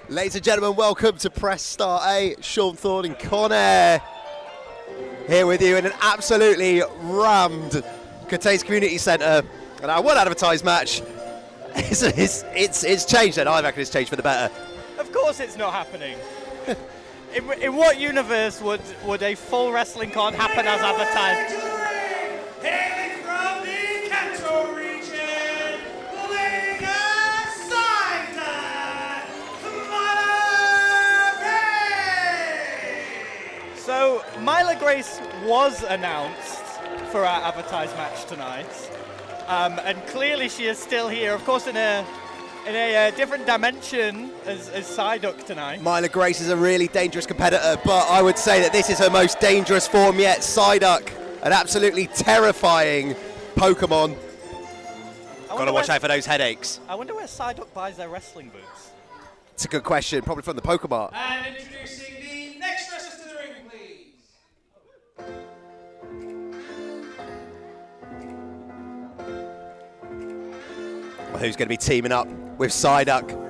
Ladies and gentlemen, welcome to Press Start 8. Sean Thorne and Connor here with you in an absolutely rammed Cathays Community Centre. And our one advertised match, it's changed, and I reckon it's changed for the better. Of course it's not happening. In what universe would a full wrestling con happen as advertised? Hailing from the Kanto region, pulling aside So Myla Grace was announced for our advertised match tonight, and clearly she is still here. Of course, in a different dimension as Psyduck tonight. Myla Grace is a really dangerous competitor, but I would say that this is her most dangerous form yet. Psyduck, an absolutely terrifying Pokemon. Got to watch out for those headaches. I wonder where Psyduck buys their wrestling boots. It's a good question, probably from the Pokemon. And introducing the next wrestlers to the ring, please. Well, who's going to be teaming up with Psyduck?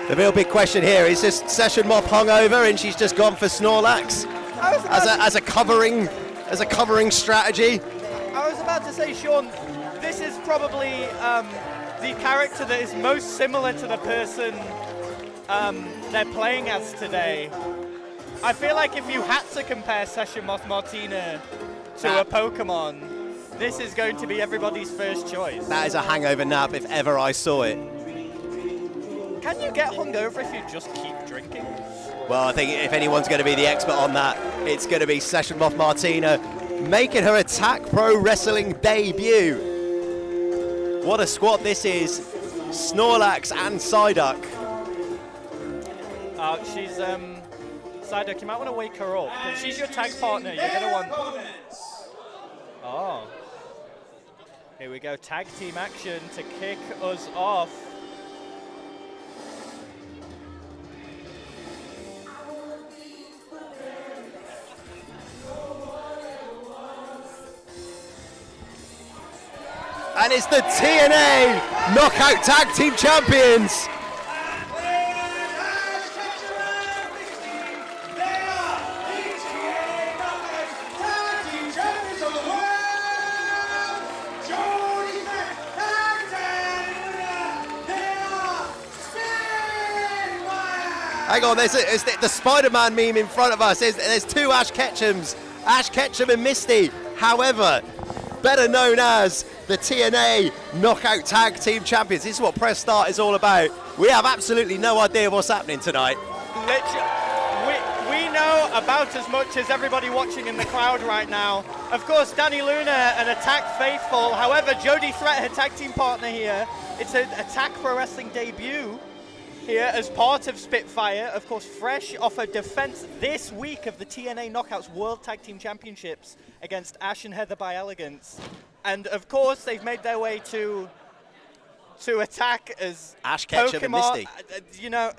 The real big question here is just Session Moth hungover and she's just gone for Snorlax as a covering strategy. I was about to say, Sean, this is probably the character that is most similar to the person they're playing as today. I feel like if you had to compare Session Moth Martina to a Pokemon, this is going to be everybody's first choice. That is a hangover nap if ever I saw it. Can you get hungover if you just keep drinking? Well, I think if anyone's going to be the expert on that, it's going to be Session Moth Martina, making her Attack Pro Wrestling debut. What a squad this is. Snorlax and Psyduck. She's, Psyduck, you might want to wake her up. If she's your tag partner, you're going to want... Oh. Here we go, tag team action to kick us off. And it's the TNA Knockout Tag Team Champions. Hang on, there's the Spider-Man meme in front of us. There's two Ash Ketchums, Ash Ketchum and Misty. However, better known as the TNA Knockout Tag Team Champions. This is what Press Start is all about. We have absolutely no idea what's happening tonight. We know about as much as everybody watching in the crowd right now. Of course, Dani Luna and Attack Faithful. However, Jody Threat, her tag team partner here. It's an Attack Pro Wrestling debut here as part of Spitfire. Of course, fresh off a defense this week of the TNA Knockouts World Tag Team Championships against Ash and Heather by Elegance. And of course, they've made their way to Attack as Ash Ketchum and Misty. You know,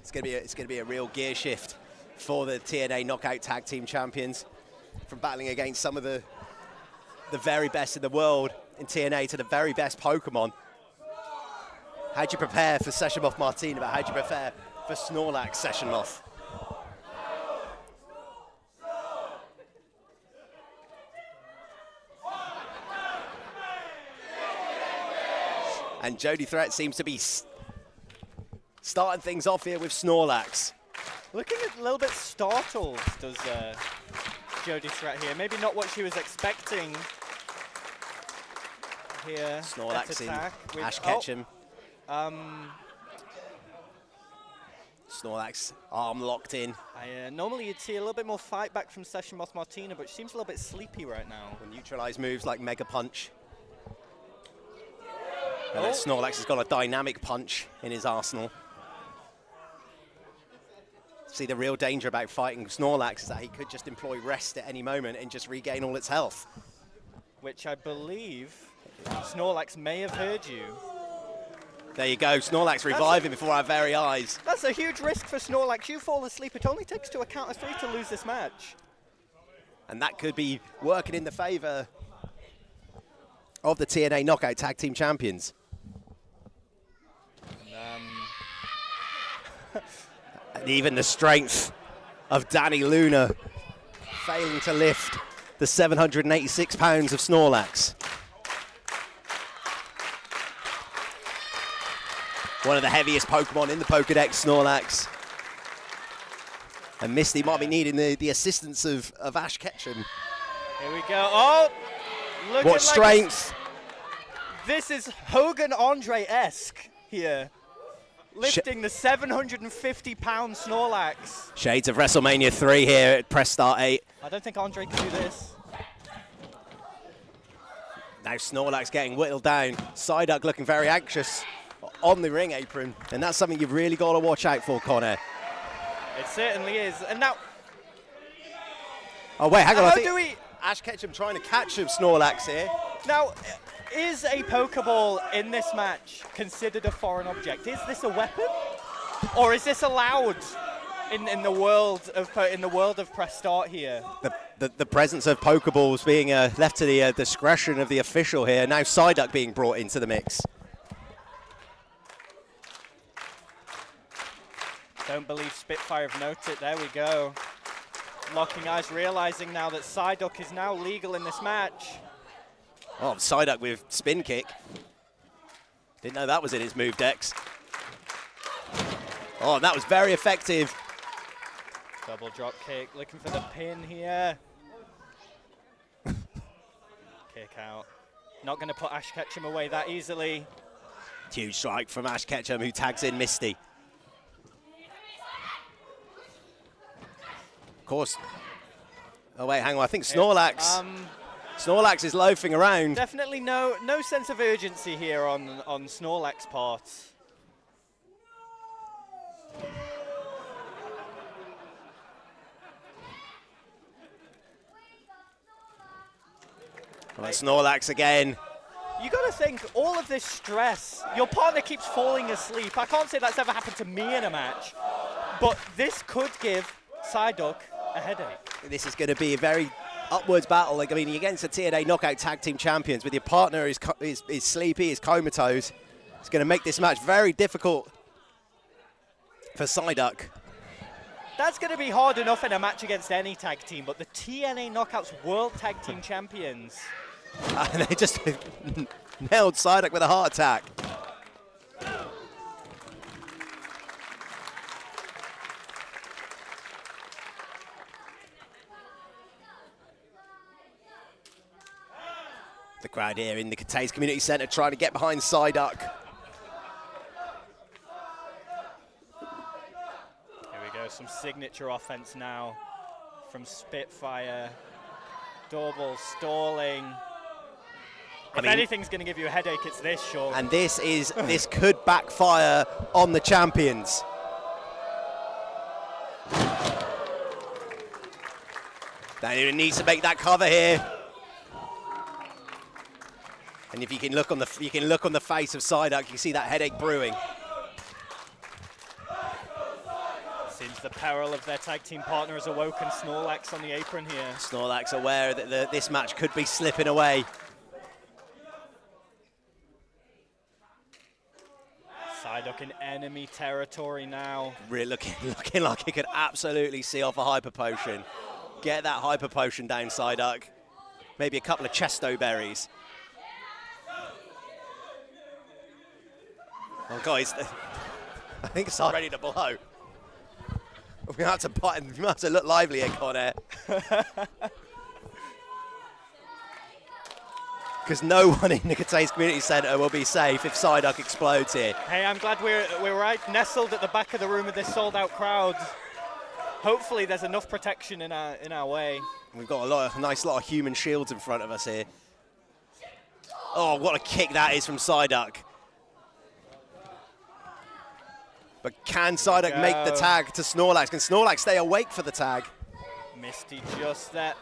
It's It's gonna be a real gear shift for the TNA Knockout Tag Team Champions, from battling against some of the very best in the world in TNA to the very best Pokemon. How do you prepare for Session Moth Martina, but how do you prepare for Snorlax Session Moth? And Jody Threat seems to be starting things off here with Snorlax. Looking a little bit startled, does Jody Threat here. Maybe not what she was expecting here. Snorlax in with Ash Ketchum. Oh, Snorlax arm locked in. normally you'd see a little bit more fight back from Session Moth Martina, but she seems a little bit sleepy right now. Will neutralize moves like Mega Punch. And then Snorlax has got a dynamic punch in his arsenal. See, the real danger about fighting Snorlax is that he could just employ rest at any moment and just regain all its health. Which I believe Snorlax may have heard you. There you go, Snorlax reviving before our very eyes. That's a huge risk for Snorlax. You fall asleep, it only takes to a count of 3 to lose this match. And that could be working in the favor of the TNA Knockout Tag Team Champions. And even the strength of Dani Luna failing to lift the 786 pounds of Snorlax. One of the heaviest Pokemon in the Pokedex, Snorlax. And Misty might be needing the assistance of Ash Ketchum. Here we go. Oh, look what strength. This is Hogan Andre-esque here. Lifting the 750-pound Snorlax. Shades of WrestleMania 3 here at Press Start 8. I don't think Andre can do this. Now Snorlax getting whittled down. Psyduck looking very anxious on the ring apron. And that's something you've really got to watch out for, Connor. It certainly is. And now... Oh, wait, hang on. How I think do we... Ash Ketchum trying to catch him, Snorlax here. Now, is a Pokeball in this match considered a foreign object? Is this a weapon? Or is this allowed in the world of Press Start here? The presence of Pokeballs being left to the discretion of the official here. Now Psyduck being brought into the mix. Don't believe Spitfire have noted. There we go. Locking eyes, realizing now that Psyduck is now legal in this match. Oh, Psyduck with spin kick. Didn't know that was in his move decks. Oh, that was very effective. Double drop kick, looking for the pin here. Kick out. Not going to put Ash Ketchum away that easily. Huge strike from Ash Ketchum, who tags in Misty. Of course. Oh, wait, hang on. I think Snorlax. Snorlax is loafing around. Definitely no sense of urgency here on Snorlax's part. Right, Snorlax again. You got to think, all of this stress, your partner keeps falling asleep. I can't say that's ever happened to me in a match, but this could give Psyduck a headache. This is going to be a very upwards battle. Like, I mean, against the TNA Knockout Tag Team Champions, with your partner is sleepy, is comatose. It's going to make this match very difficult for Psyduck. That's going to be hard enough in a match against any tag team, but the TNA Knockouts World Tag Team Champions. And they just nailed Psyduck with a heart attack. The crowd here in the Cathays Community Centre trying to get behind Psyduck. Here we go, some signature offense now from Spitfire. Doorball stalling. If anything's going to give you a headache, it's this, sure. And this could backfire on the champions. Dani needs to make that cover here. And if you can look on the face of Psyduck, you can see that headache brewing. the peril of their tag team partner has awoken Snorlax on the apron here. Snorlax aware that this match could be slipping away. Psyduck in enemy territory now. Really looking like he could absolutely see off a Hyper Potion. Get that Hyper Potion down, Psyduck. Maybe a couple of Chesto Berries. Oh, guys, I think it's ready to blow. We have to look lively here, Connor. Because no one in the Cathays Community Centre will be safe if Psyduck explodes here. Hey, I'm glad we're right nestled at the back of the room with this sold-out crowd. Hopefully there's enough protection in our way. We've got a nice lot of human shields in front of us here. Oh, what a kick that is from Psyduck. But can Psyduck make the tag to Snorlax? Can Snorlax stay awake for the tag? Misty just there.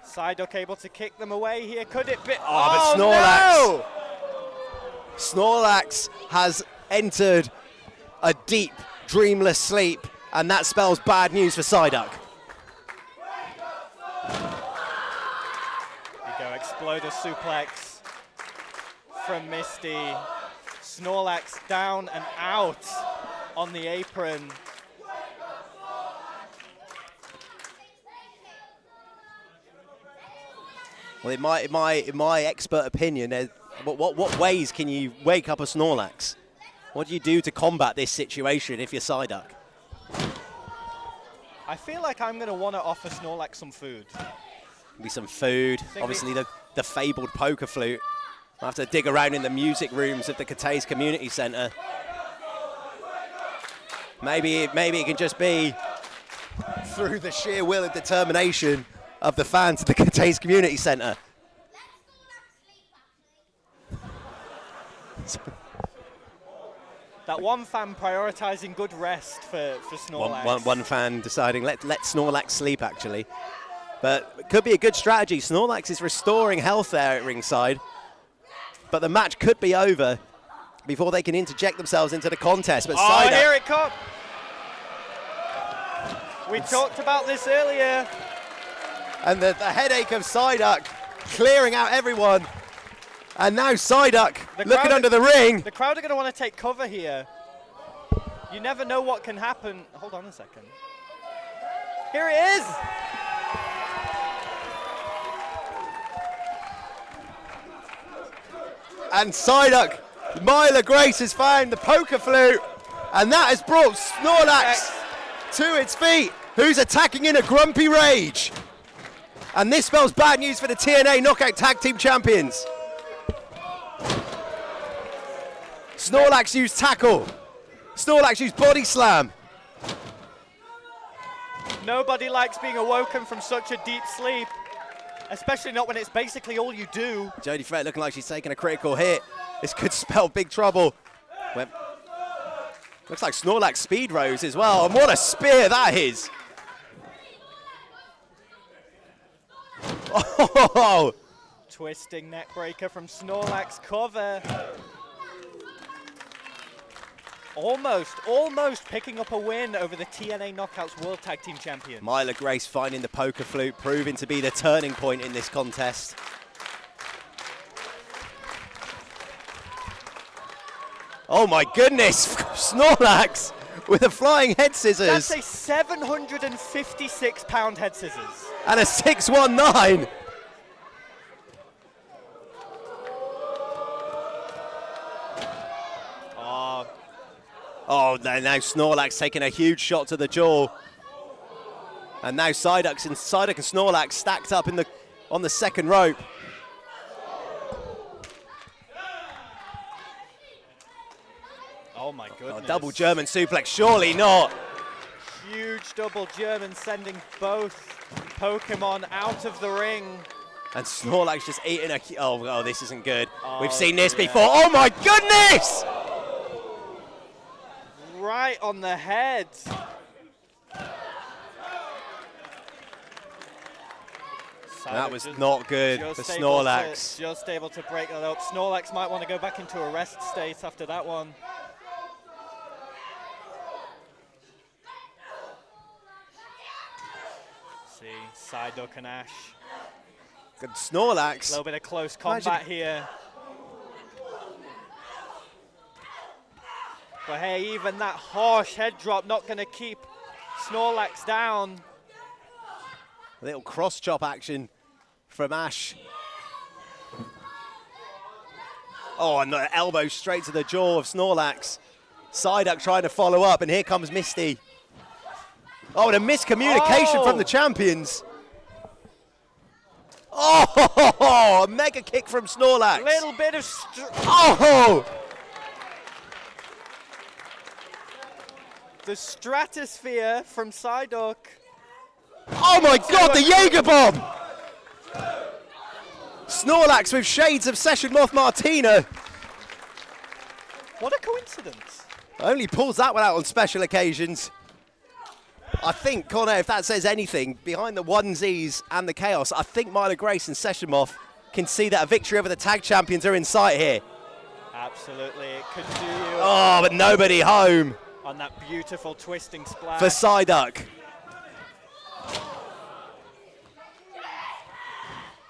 Psyduck able to kick them away here. Could it be? Oh, but Snorlax. No! Snorlax has entered a deep, dreamless sleep, and that spells bad news for Psyduck. There you go, Exploder suplex from Misty. Snorlax down and out on the apron. Well, in my expert opinion, what ways can you wake up a Snorlax? What do you do to combat this situation if you're Psyduck? I feel like I'm going to want to offer Snorlax some food. Maybe some food. Obviously, the fabled poker flute. I'll have to dig around in the music rooms of the Cathays Community Centre. Maybe it can just be through the sheer will and determination of the fans of the Cathays Community Centre. That one fan prioritising good rest for Snorlax. One fan deciding let Snorlax sleep, actually. But it could be a good strategy. Snorlax is restoring health there at ringside. But the match could be over before they can interject themselves into the contest. But oh, here it comes. We talked about this earlier. And the headache of Psyduck clearing out everyone. And now Psyduck looking under the ring. The crowd are going to want to take cover here. You never know what can happen. Hold on a second. Here it is. And Psyduck, Myla Grace has found the poker flute. And that has brought Snorlax to its feet, who's attacking in a grumpy rage. And this spells bad news for the TNA Knockout Tag Team Champions. Snorlax used tackle. Snorlax used body slam. Nobody likes being awoken from such a deep sleep, especially not when it's basically all you do. Jodie Fred looking like she's taking a critical hit. This could spell big trouble. Looks like Snorlax speed rose as well, and what a spear that is. Oh! Twisting neck breaker from Snorlax, cover. Almost picking up a win over the TNA Knockouts World Tag Team Champions. Myla Grace finding the poker flute, proving to be the turning point in this contest. Oh my goodness, Snorlax with a flying head scissors. That's a 756-pound head scissors. And a 619. Oh, now Snorlax taking a huge shot to the jaw. And now Psyduck and Snorlax stacked up on the second rope. Oh my goodness. Oh, double German suplex, surely not. Huge double German sending both Pokemon out of the ring. And Snorlax just eating a... Oh, this isn't good. Oh, we've seen this before. Oh my goodness! Right on the head. That was not good for Snorlax. Just able to break that up. Snorlax might want to go back into a rest state after that one. Psyduck and Ash. Good Snorlax. A little bit of close combat here. But hey, even that harsh head drop not going to keep Snorlax down. A little cross chop action from Ash. Oh, and the elbow straight to the jaw of Snorlax. Psyduck trying to follow up, and here comes Misty. Oh, and a miscommunication from the champions. Oh, a mega kick from Snorlax. Little bit of... Oh! The stratosphere from Psyduck. Oh my God, the Jaeger bomb! Snorlax with shades of Session Moth Martina. What a coincidence. Only pulls that one out on special occasions. I think, Connor, if that says anything, behind the onesies and the chaos, I think Myla Grace and Session Moth can see that a victory over the tag champions are in sight here. Absolutely, it could do you. Oh, but nobody home. On that beautiful twisting splash. For Psyduck.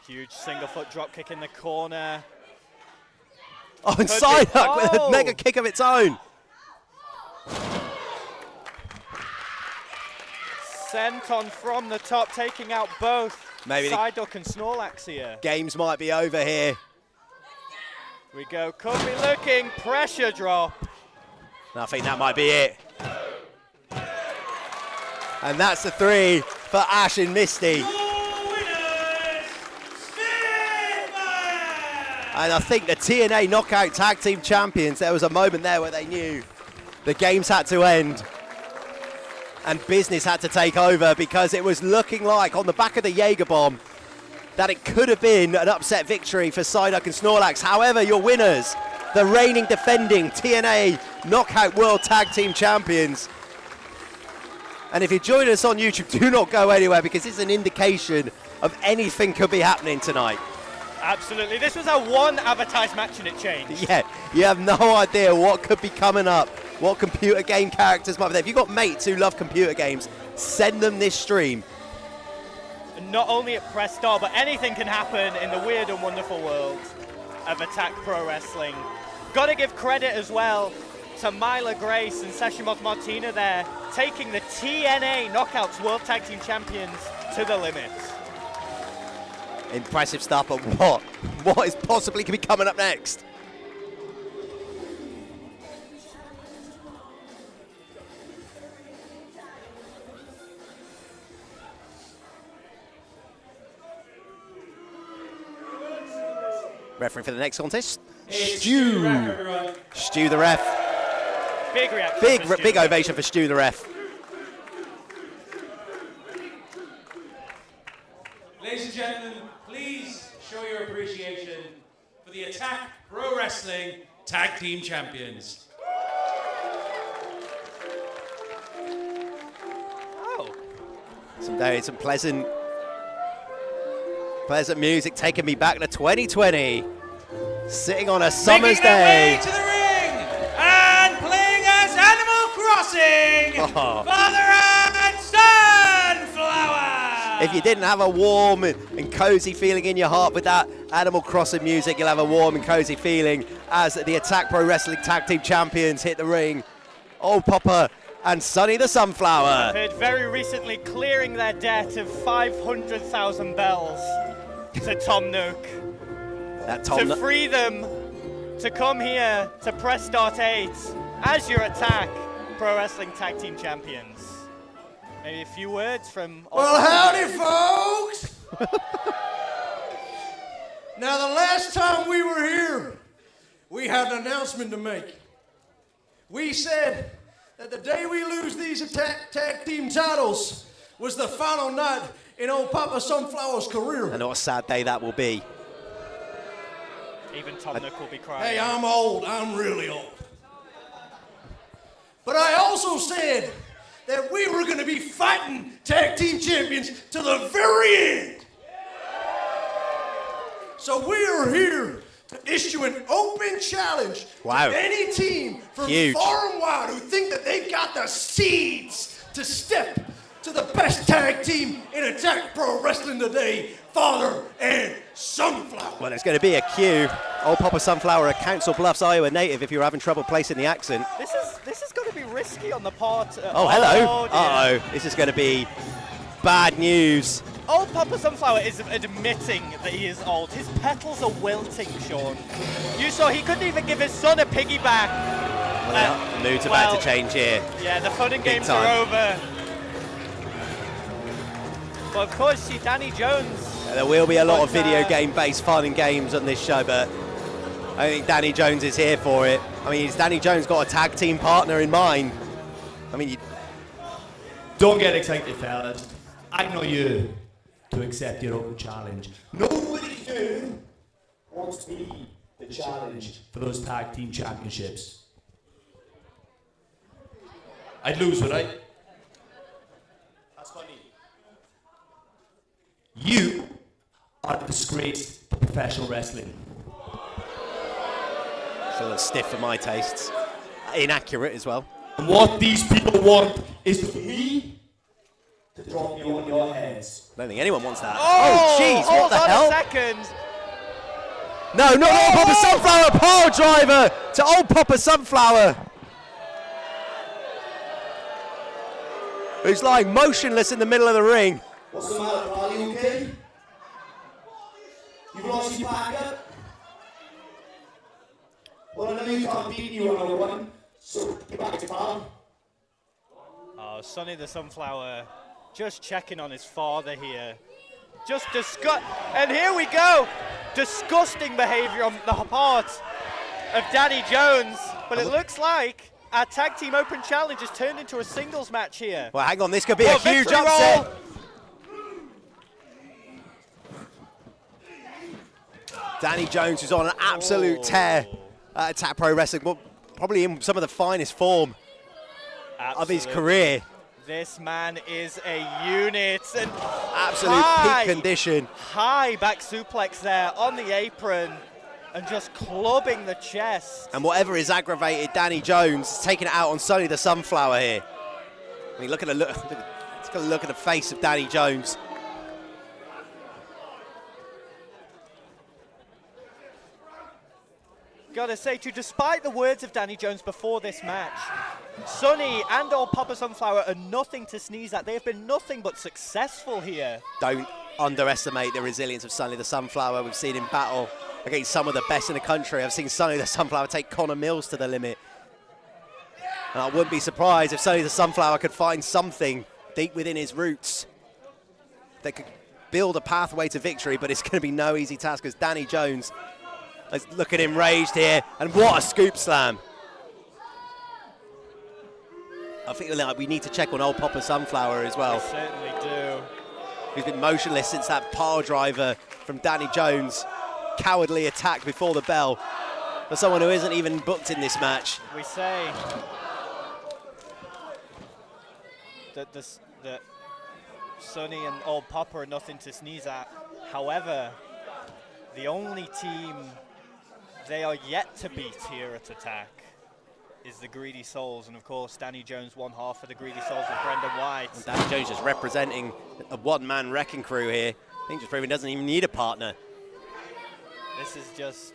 Huge single foot drop kick in the corner. Oh, and Psyduck with a mega kick of its own. Senton from the top, taking out both Psyduck and Snorlax here. Games might be over here. We go, could be looking, pressure drop. I think that might be it. And that's the 3 for Ash and Misty. And I think the TNA Knockout Tag Team Champions, there was a moment there where they knew the games had to end and business had to take over, because it was looking like, on the back of the Jaeger bomb, that it could have been an upset victory for Psyduck and Snorlax. However, your winners, the reigning defending TNA Knockout World Tag Team Champions. And if you're joining us on YouTube, do not go anywhere, because it's an indication of anything could be happening tonight. Absolutely. This was a one advertised match and it changed. Yeah, you have no idea what could be coming up, what computer game characters might be there. If you've got mates who love computer games, send them this stream. And not only at Press Star, but anything can happen in the weird and wonderful world of Attack Pro Wrestling. Got to give credit as well to Myla Grace and Session Moth Martina there, taking the TNA Knockouts World Tag Team Champions to the limit. Impressive stuff, but what is possibly going to be coming up next? Referee for the next contest, Stu the ref. Big reaction. Big ovation for Stu the ref. Ladies and gentlemen, please show your appreciation for the Attack Pro Wrestling Tag Team Champions. Oh. Some pleasant music taking me back to 2020. Sitting on a summer's Making their way day. to the ring and playing as Animal Crossing, Father and Sunflower. If you didn't have a warm and cozy feeling in your heart with that Animal Crossing music, you'll have a warm and cozy feeling as the Attack Pro Wrestling Tag Team Champions hit the ring. Old Papa and Sonny the Sunflower. Appeared very recently, clearing their debt of 500,000 bells to Tom Nook. To free them to come here to Press Start 8 as your Attack Pro Wrestling Tag Team Champions. Maybe a few words from... Well, howdy, folks! Now, the last time we were here, we had an announcement to make. We said that the day we lose these tag team titles was the final night in old Papa Sunflower's career. And what a sad day that will be. Even Tom Nook will be crying. Hey, I'm old. I'm really old. But I also said that we were going to be fighting tag team champions to the very end. So we are here to issue an open challenge to any team from far and wide who think that they've got the seeds to step to the best tag team in Attack Pro Wrestling today, Father and Sunflower. Well, it's going to be a cue. Old Papa Sunflower, a Council Bluffs, Iowa native, if you're having trouble placing the accent. This is going to be risky on the part. Oh, hello. Oh, dear. Uh-oh. This is going to be bad news. Old Papa Sunflower is admitting that he is old. His petals are wilting, Sean. You saw he couldn't even give his son a piggyback. Well, the mood's about to change here. Yeah, the fun and Big games time. are over. But of course, see Danny Jones. There will be a lot of video game-based fun and games on this show, but I think Danny Jones is here for it. I mean, has Danny Jones got a tag team partner in mind? I mean, Don't get excited, fellas. I know you to accept your open challenge. Nobody here wants to be the challenge for those tag team championships. I'd lose, would I? That's funny. You are the disgrace to professional wrestling. it's a little stiff for my tastes. Inaccurate as well. And what these people want is for me to drop you on your heads. I don't think anyone wants that. Oh, jeez, what the hell? Hold on a second. No, not Old Papa Sunflower, pile driver to Old Papa Sunflower. Who's lying motionless in the middle of the ring. What's the matter, pal? You okay? You've lost your backup? Well, I know you can't beat you on one, so get back to pal. Oh, Sonny the Sunflower just checking on his father here. Just and here we go. Disgusting behavior on the part of Danny Jones. But it looks like our tag team open challenge has turned into a singles match here. Well, hang on, this could be a huge victory upset. roll. Danny Jones is on an absolute tear at Attack Pro Wrestling. Well, probably in some of the finest form of his career. This man is a unit. And Absolute peak condition. High back suplex there on the apron and just clubbing the chest. And whatever is aggravated Danny Jones is taking it out on Sonny the Sunflower here. I mean, look at the face of Danny Jones. Gotta say too, despite the words of Danny Jones before this match, Sonny and Old Papa Sunflower are nothing to sneeze at. They have been nothing but successful here. Don't underestimate the resilience of Sonny the Sunflower. We've seen him battle against some of the best in the country. I've seen Sonny the Sunflower take Connor Mills to the limit. And I wouldn't be surprised if Sonny the Sunflower could find something deep within his roots that could build a pathway to victory, but it's going to be no easy task as Danny Jones, let's look at him raged here, and what a scoop slam. I feel like we need to check on Old Papa Sunflower as well. We certainly do. He's been motionless since that power driver from Danny Jones. Cowardly attack before the bell for someone who isn't even booked in this match. We say that Sonny and Old Papa are nothing to sneeze at. However, the only team they are yet to beat here at Attack is the Greedy Souls, and of course Danny Jones, one half of the Greedy Souls with Brendan White. And Danny Jones just representing a one-man wrecking crew here. I think just proving doesn't even need a partner. This is just...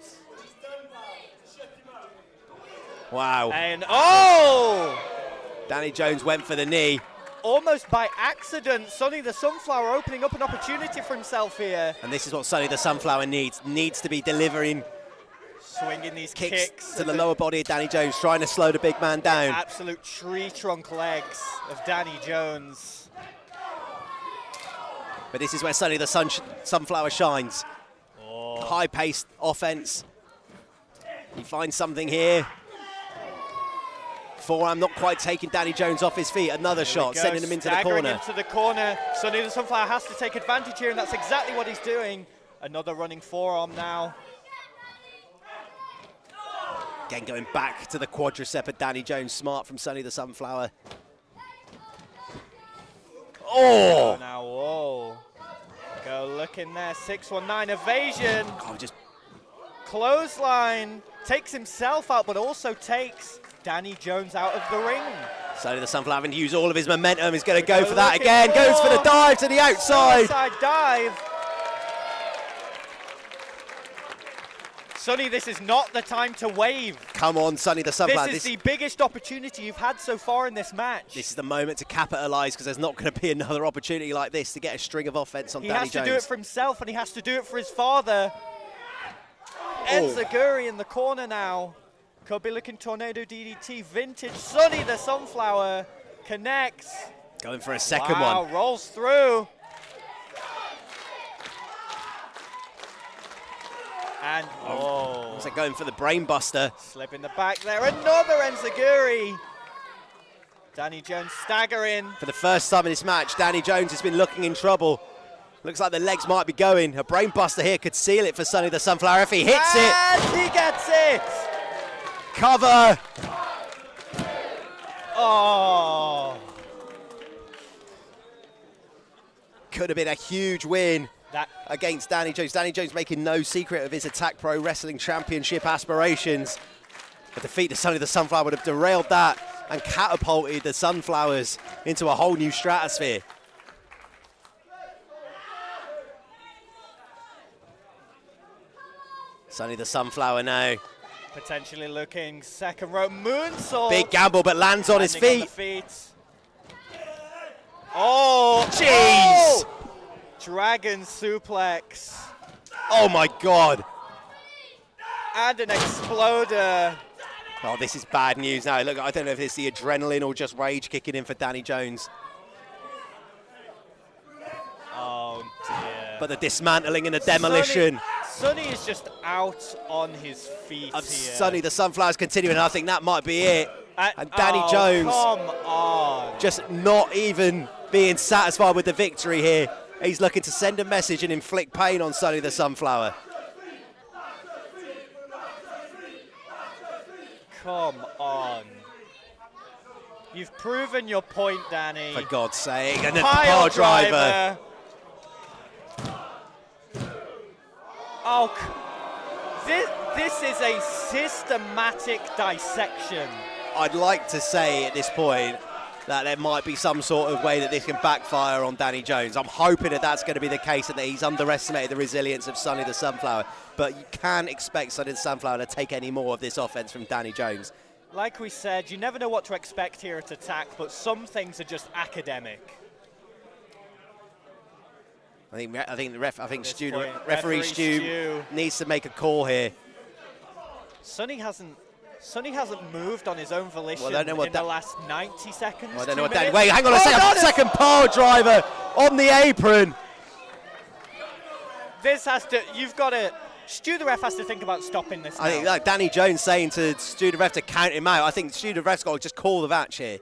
Wow. And oh! Danny Jones went for the knee. Almost by accident, Sonny the Sunflower opening up an opportunity for himself here. And this is what Sonny the Sunflower needs to be delivering Swinging these kicks kicks to the lower body of Danny Jones, trying to slow the big man down. Absolute tree trunk legs of Danny Jones. But this is where Sonny the Sunflower shines. Oh. High-paced offense. He finds something here. Forearm not quite taking Danny Jones off his feet. Another shot, sending him into the corner. Into the corner. Sonny the Sunflower has to take advantage here, and that's exactly what he's doing. Another running forearm now. Again, going back to the quadricep of Danny Jones. Smart from Sonny the Sunflower. Oh! Now, whoa. Go look in there. 619 evasion. Oh, just Clothesline. Takes himself out, but also takes Danny Jones out of the ring. Sonny the Sunflower having to use all of his momentum. He's going to go for that again. Goes for the dive to the outside. Outside dive. Sonny, this is not the time to wave. Come on, Sonny the Sunflower. This is the biggest opportunity you've had so far in this match. This is the moment to capitalise, because there's not going to be another opportunity like this to get a string of offense on Danny Jones. He has to do it for himself, and he has to do it for his father. Enziguri in the corner now. Could be looking tornado DDT. Vintage Sonny the Sunflower connects. Going for a second one. Wow, rolls through. And, looks like going for the brain buster. Slip in the back there. Another Enziguri. Danny Jones staggering. For the first time in this match, Danny Jones has been looking in trouble. Looks like the legs might be going. A brain buster here could seal it for Sonny the Sunflower if he hits it. And he gets it. Cover. Oh. Could have been a huge win That against Danny Jones. Danny Jones making no secret of his Attack Pro Wrestling Championship aspirations. A defeat to Sonny the Sunflower would have derailed that and catapulted the Sunflowers into a whole new stratosphere. Sonny the Sunflower now. potentially looking second row moonsault. Big gamble, but lands on his feet. On the feet. Oh, jeez! Oh! Dragon suplex. Oh my God. And an exploder. Oh, this is bad news now. Look, I don't know if it's the adrenaline or just rage kicking in for Danny Jones. Oh dear. But the dismantling and the demolition. Sonny is just out on his feet here. Sonny the Sunflower's continuing, and I think that might be it. And Danny oh, Jones come on. just not even being satisfied with the victory here. He's looking to send a message and inflict pain on Sonny the Sunflower. Come on. You've proven your point, Danny. For God's sake. And the Pile power driver. Oh, this is a systematic dissection. I'd like to say at this point that there might be some sort of way that this can backfire on Danny Jones. I'm hoping that that's going to be the case and that he's underestimated the resilience of Sonny the Sunflower. But you can't expect Sonny the Sunflower to take any more of this offense from Danny Jones. Like we said, you never know what to expect here at Attack, but some things are just academic. I think referee Stu needs to make a call here. Sonny hasn't moved on his own volition in the last 90 seconds. Well, I don't know what Danny. Wait, hang on a second. Second power driver on the apron. This has to. You've got to. Stu the ref has to think about stopping this. I think like Danny Jones saying to Stu the ref to count him out. I think Stu the ref's got to just call the match here.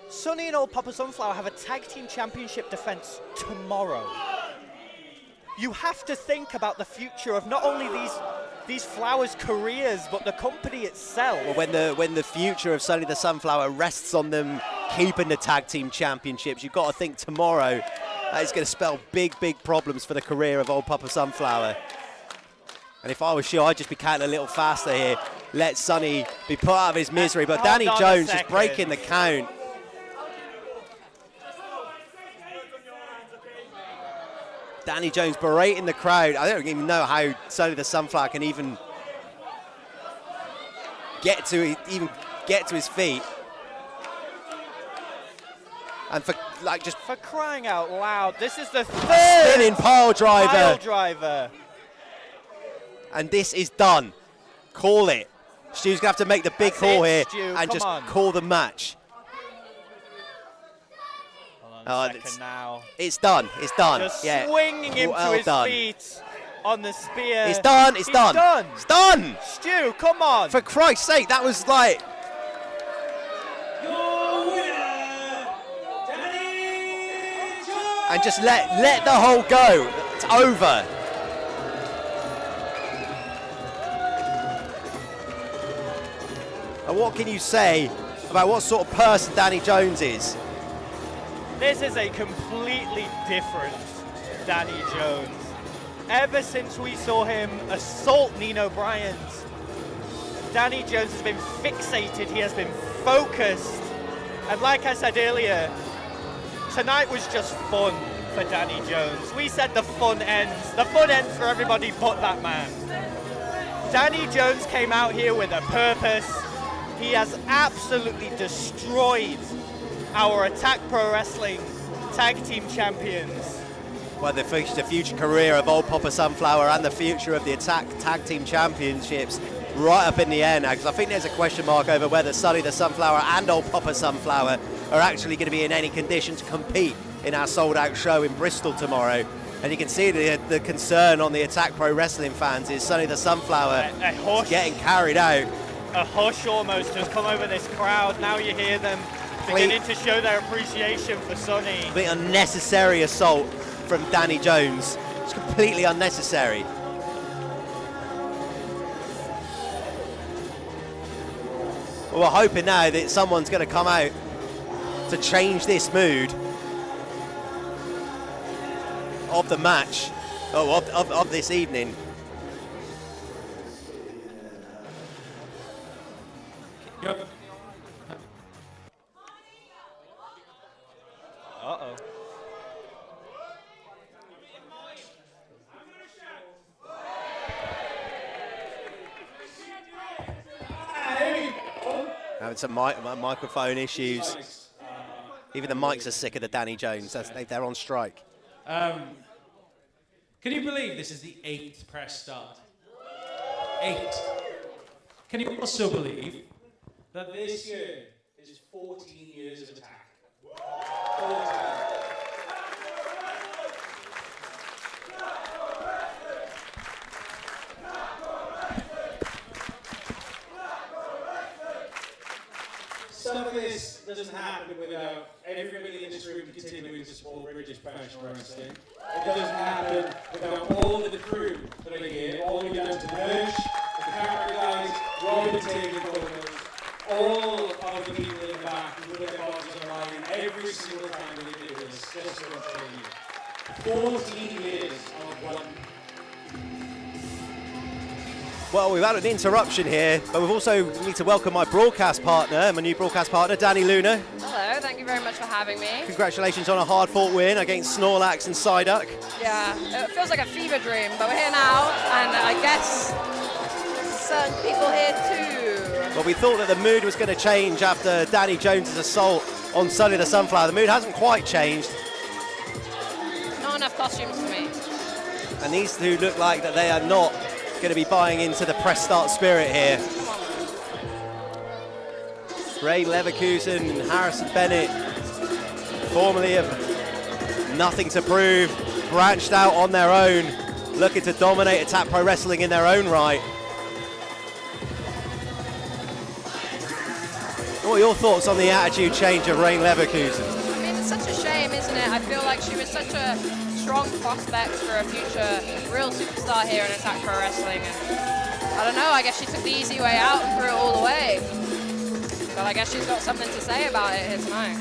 Sonny and Old Papa Sunflower have a tag team championship defense tomorrow. You have to think about the future of not only these Flowers' careers, but the company itself. Well, when the future of Sonny the Sunflower rests on them keeping the tag team championships, you've got to think tomorrow that is going to spell big problems for the career of Old Papa Sunflower. And if I was sure, I'd just be counting a little faster here. Let Sonny be put out of his misery. But Danny Jones is breaking the count. Danny Jones berating the crowd. I don't even know how Sonny the Sunflower can even get to his feet. And for crying out loud, this is the third spinning pile driver. And this is done. Call it. Stu's gonna have to make the big call here and just call the match. Now. It's done. It's done. Just swinging him to his feet on the spear. It's done. It's done. It's done. Stu, come on. For Christ's sake, that was like. Your winner, Danny Jones. And just let the whole go. It's over. And what can you say about what sort of person Danny Jones is? This is a completely different Danny Jones. Ever since we saw him assault Nino Bryant, Danny Jones has been fixated, he has been focused, And like I said earlier, tonight was just fun for Danny Jones. We said the fun ends. The fun ends for everybody but that man. Danny Jones came out here with a purpose. He has absolutely destroyed our Attack Pro Wrestling Tag Team Champions. Well, the future career of Old Papa Sunflower and the future of the Attack Tag Team Championships right up in the air now, because I think there's a question mark over whether Sonny the Sunflower and Old Papa Sunflower are actually going to be in any condition to compete in our sold-out show in Bristol tomorrow. And you can see the concern on the Attack Pro Wrestling fans is Sonny the Sunflower getting carried out. A hush almost has come over this crowd. Now you hear them beginning to show their appreciation for Sonny. The unnecessary assault from Danny Jones. It's completely unnecessary. Well, we're hoping now that someone's going to come out to change this mood of the match, of this evening. Yep. Uh-oh. Having some microphone issues. Even the mics are sick of the Danny Jones. They're on strike. Can you believe this is the 8th press start? 8. Can you also believe that this year is 14 years of Attack? 14. Some of this doesn't happen without everybody in this room continuing to support British professional wrestling. It doesn't happen without all of the crew that are here, all the way down to merch, the camera guys, Robin taking photos, all of the people in the back who put their bodies on the line every single time they do this, just for us. 14 years of one. Well, we've had an interruption here, but we've also need to welcome my broadcast partner, my new broadcast partner, Dani Luna. Hello, thank you very much for having me. Congratulations on a hard-fought win against Snorlax and Psyduck. Yeah, it feels like a fever dream, but we're here now, and I guess certain people here too. Well, we thought that the mood was going to change after Danny Jones' assault on Sonny the Sunflower. The mood hasn't quite changed. Not enough costumes for me. And these two look like that they are not going to be buying into the press start spirit here. Ray Leverkusen and Harrison Bennett, formerly of Nothing to Prove, branched out on their own, looking to dominate Attack Pro Wrestling in their own right. What are your thoughts on the attitude change of Ray Leverkusen? I mean, it's such a shame, isn't it? I feel like she was such a strong prospect for a future real superstar here in Attack Pro Wrestling. And I don't know, I guess she took the easy way out and threw it all away. But I guess she's got something to say about it here tonight.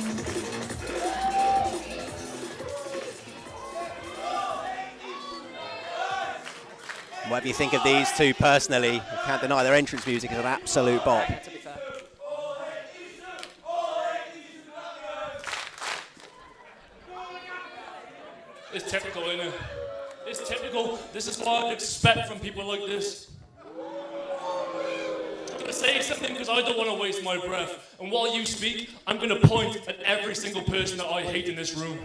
Whatever you think of these two personally, you can't deny their entrance music is an absolute bop. To be fair. It's typical, innit? It's typical. This is what I expect from people like this. I'm gonna say something because I don't want to waste my breath. And while you speak, I'm gonna point at every single person that I hate in this room.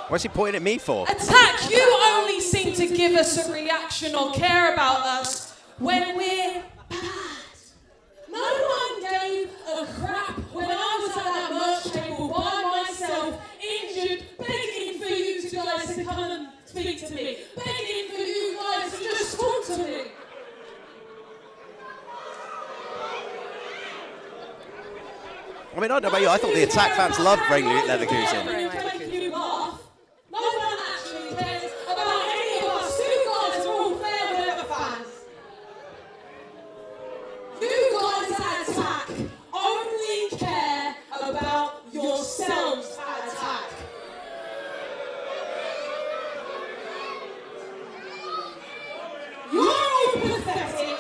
What's he pointing at me for? Attack, you only seem to give us a reaction or care about us when we're bad. No one gave a crap when I was at that merch table by myself, injured, begging for you guys to come and speak to me, begging for you guys to just talk to me. I mean, I don't know about you, I thought the Attack fans loved Ray Leverkusen. Make you laugh. No one actually cares about any of us. You guys are all fair weather fans. You guys at Attack only care about yourselves at Attack. You're all pathetic.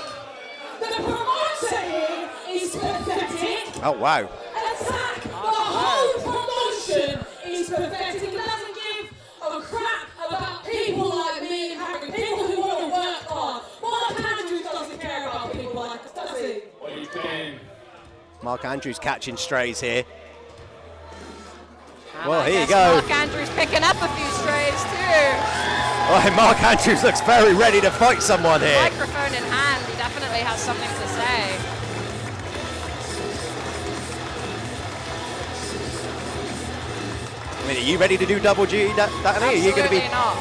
Oh, wow. Attack! The whole promotion is pathetic. It doesn't give a crap about people like me and Harry, people who want to work hard. Mark Andrews doesn't care about people like us, does he? What are you doing? Mark Andrews catching strays here. And Well, I here you guess go. Mark Andrews picking up a few strays too. Oh, Mark Andrews looks very ready to fight someone here. Microphone in hand, he definitely has something to say. I mean, are you ready to do double duty, Dani? Are you going to be? Absolutely not.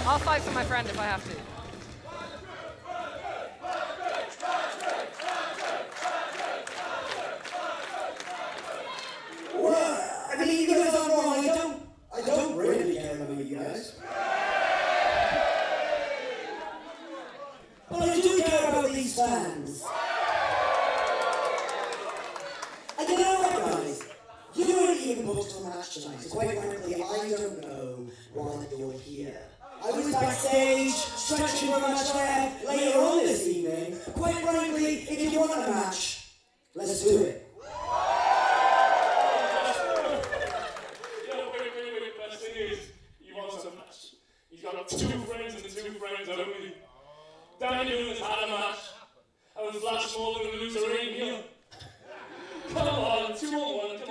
I'll fight for my friend if I have to. Well, I mean, you guys aren't wrong. I don't really care about you guys. But I do care about these fans. And you know what, guys? You weren't even booked for a match tonight, so quite frankly, I don't know why you're here. I was backstage, stretching for a match I have later on this evening. Quite frankly, if you want a match, let's do it. Wait. Best thing is, you want some match. He's got 2 friends and 2 friends only. Daniel has had a match. I was last more than a loser in here. Come on, 2-on-1,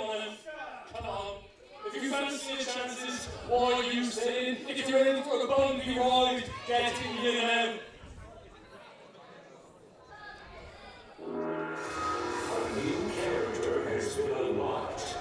come on. If you fancy your chances, why are you sitting? If you're in for a bumpy ride, get in here now. A new character has been unlocked.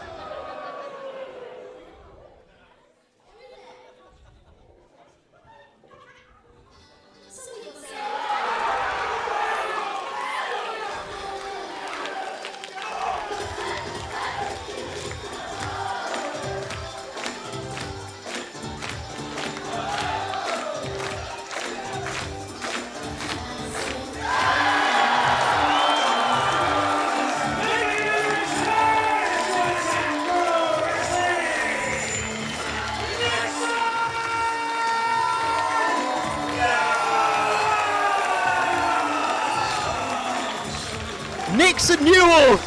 Nixon Newell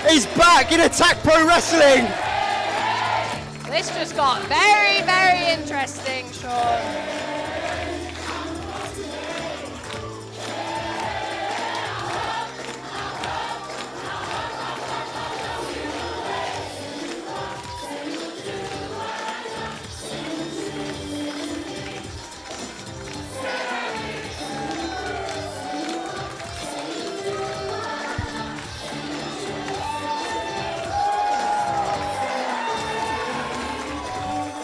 is back in Attack Pro Wrestling. This just got very, very interesting, Sean.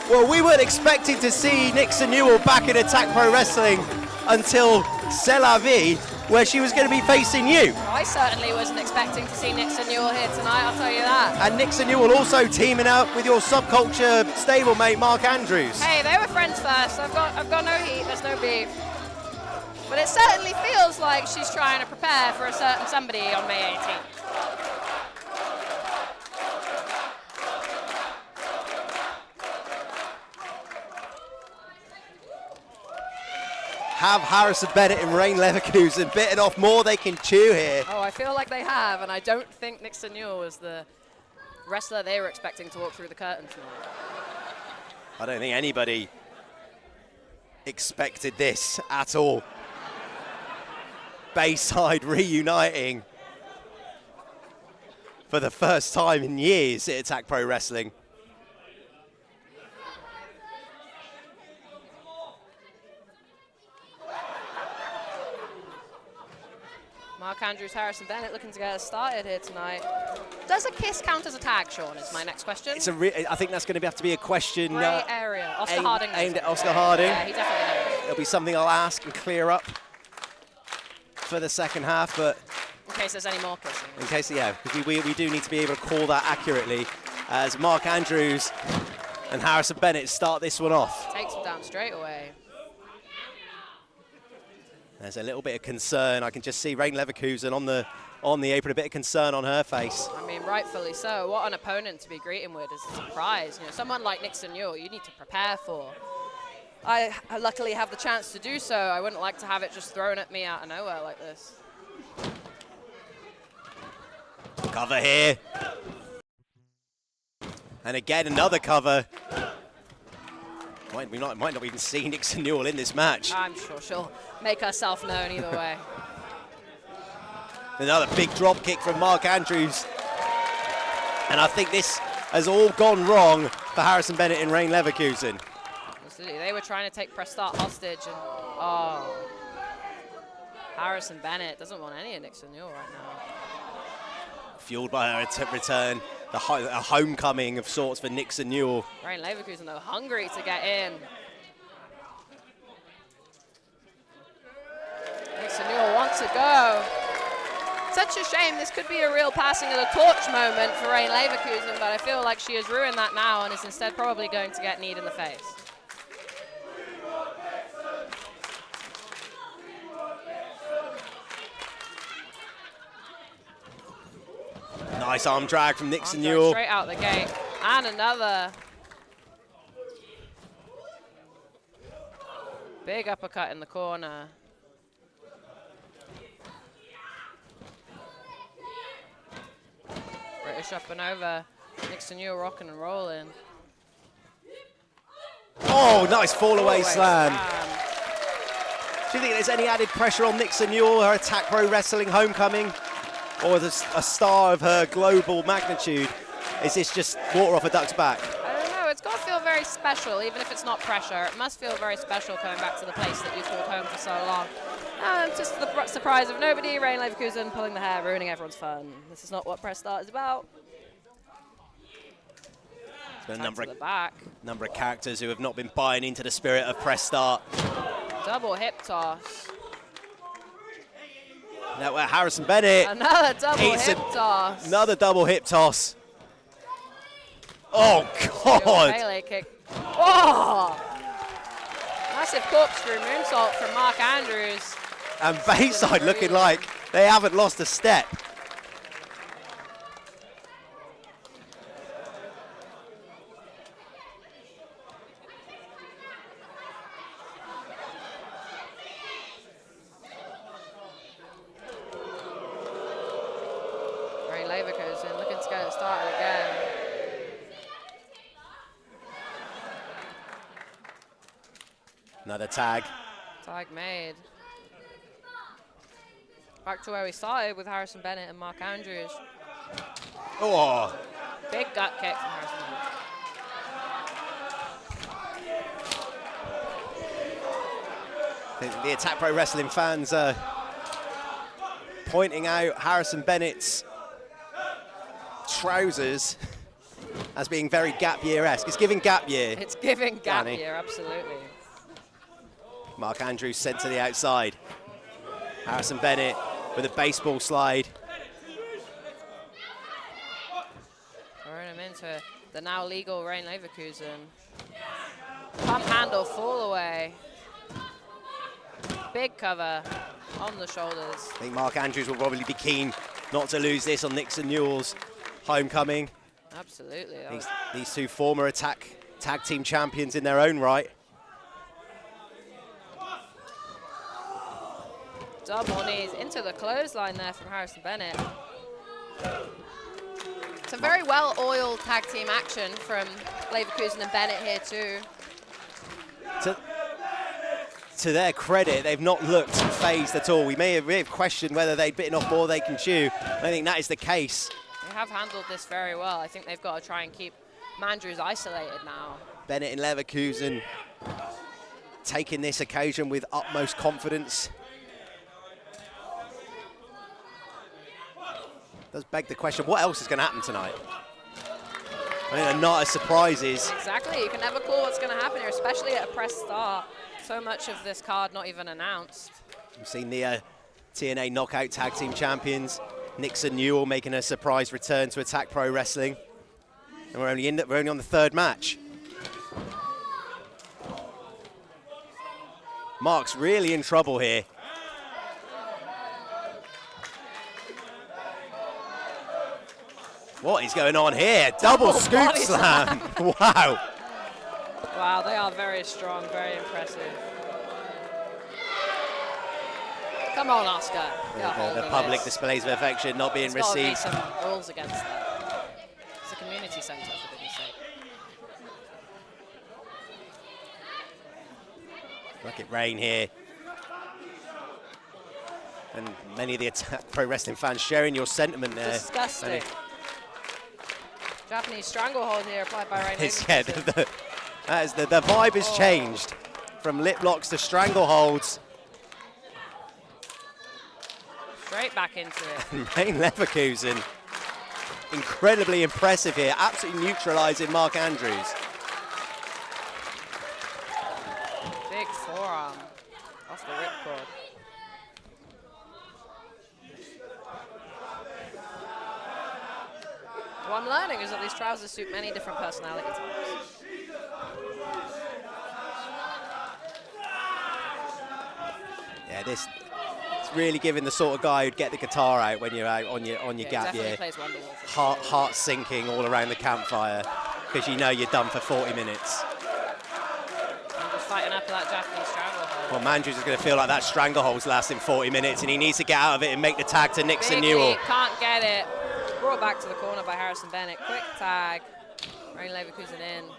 Well, we weren't expecting to see Nixon Newell back in Attack Pro Wrestling until C'est la Vie, where she was going to be facing you. I certainly wasn't expecting to see Nixon Newell here tonight, I'll tell you that. And Nixon Newell also teaming up with your Subculture stablemate Mark Andrews. Hey, they were friends first. I've got no heat, there's no beef. But it certainly feels like she's trying to prepare for a certain somebody on May 18th. Have Harrison Bennett and Rain Leverkusen bitten off more they can chew here. Oh, I feel like they have, and I don't think Nixon Newell was the wrestler they were expecting to walk through the curtain tonight. I don't think anybody expected this at all. Bayside reuniting for the first time in years at Attack Pro Wrestling. Mark Andrews, Harrison Bennett looking to get us started here tonight. Does a kiss count as a tag, Sean, is my next question. I think that's going to have to be a question Grey area. Oscar Harding knows aimed it. at Oscar Harding. Yeah, he definitely knows. It'll be something I'll ask and clear up for the second half, but In case there's any more kissing. in case, yeah, because we do need to be able to call that accurately as Mark Andrews and Harrison Bennett start this one off. Takes him down straight away. There's a little bit of concern. I can just see Rain Leverkusen on the apron, a bit of concern on her face. I mean, rightfully so. What an opponent to be greeting with is a surprise. You know, someone like Nixon Newell, you need to prepare for. I luckily have the chance to do so. I wouldn't like to have it just thrown at me out of nowhere like this. Cover here. And again, another cover. We might not even see Nixon Newell in this match. I'm sure she'll make herself known either way. Another big drop kick from Mark Andrews. And I think this has all gone wrong for Harrison Bennett and Rain Leverkusen. Absolutely. They were trying to take Press Start hostage, and oh, Harrison Bennett doesn't want any of Nixon Newell right now. Fueled by her return, a homecoming of sorts for Nixon Newell. Rain Leverkusen, though, hungry to get in. Nixon Newell wants to go. Such a shame. This could be a real passing of the torch moment for Rain Leverkusen, but I feel like she has ruined that now and is instead probably going to get kneed in the face. Nice arm drag from Nixon Newell. Straight out the gate. And another big uppercut in the corner. British up and over. Nixon Newell rocking and rolling. Oh, nice fall away slam. Do you think there's any added pressure on Nixon Newell, her Attack Pro Wrestling homecoming? Or a star of her global magnitude? Is this just water off a duck's back? I don't know. It's got to feel very special, even if it's not pressure. It must feel very special coming back to the place that you called home for so long. Just to the surprise of nobody, Rain Leverkusen pulling the hair, ruining everyone's fun. This is not what Press Start is about. There's been a number of characters who have not been buying into the spirit of Press Start. Double hip toss. Now Harrison Bennett. Another double hip toss. Another double hip toss. Oh, God. Melee kick. Oh! Massive corkscrew moonsault from Mark Andrews. And Bayside looking like they haven't lost a step. Rain Leverkusen looking to get it started again. Another tag. Tag made. Back to where we started with Harrison Bennett and Mark Andrews. Oh. Big gut kick from Harrison Bennett. The Attack Pro Wrestling fans are pointing out Harrison Bennett's trousers as being very Gap Year-esque. It's giving Gap Year. It's giving Gap Dani. Year, absolutely. Mark Andrews sent to the outside. Harrison Bennett with a baseball slide. Throwing him into the now legal Rain Leverkusen. Pump handle, fall away. Big cover on the shoulders. I think Mark Andrews will probably be keen not to lose this on Nixon Newell's homecoming. Absolutely. These two former tag team champions in their own right. Double knees into the clothesline there from Harrison Bennett. Some very well-oiled tag team action from Leverkusen and Bennett here too. To their credit, they've not looked phased at all. We may have questioned whether they'd bitten off more than they can chew. I think that is the case. They have handled this very well. I think they've got to try and keep Mandrews isolated now. Bennett and Leverkusen taking this occasion with utmost confidence. Does beg the question, what else is going to happen tonight? I mean, not as surprises. Exactly, you can never call what's going to happen here, especially at a press start. So much of this card not even announced. We've seen the TNA Knockout Tag Team Champions, Nixon Newell, making a surprise return to Attack Pro Wrestling. And we're only on the third match. Mark's really in trouble here. What is going on here? Double scoop slam. Wow. Wow, they are very strong, very impressive. Come on, Oscar. The public displays of affection not being There's received. Got to be some rules against that. It's a community centre, for goodness sake. Look at Rain here. And many of the Pro Wrestling fans sharing your sentiment there. Disgusting. Japanese stranglehold here applied by Rain. Yeah, the vibe has changed from lip locks to strangleholds. Straight back into it. Rain Leverkusen, incredibly impressive here, absolutely neutralising Mark Andrews. Big forearm off the ripcord. What I'm learning is that these trousers suit many different personality types. Yeah, this it's really giving the sort of guy who'd get the guitar out when you're out on your gap year. Plays Wonderwall. Heart sinking all around the campfire because you know you're done for 40 minutes. I'm just fighting up for that Japanese stranglehold. Well, Mandrews is going to feel like that stranglehold's lasting 40 minutes and he needs to get out of it and make the tag to Nixon Newell. Can't get it. Brought back to the corner by Harrison Bennett. Quick tag. Rain Leverkusen in.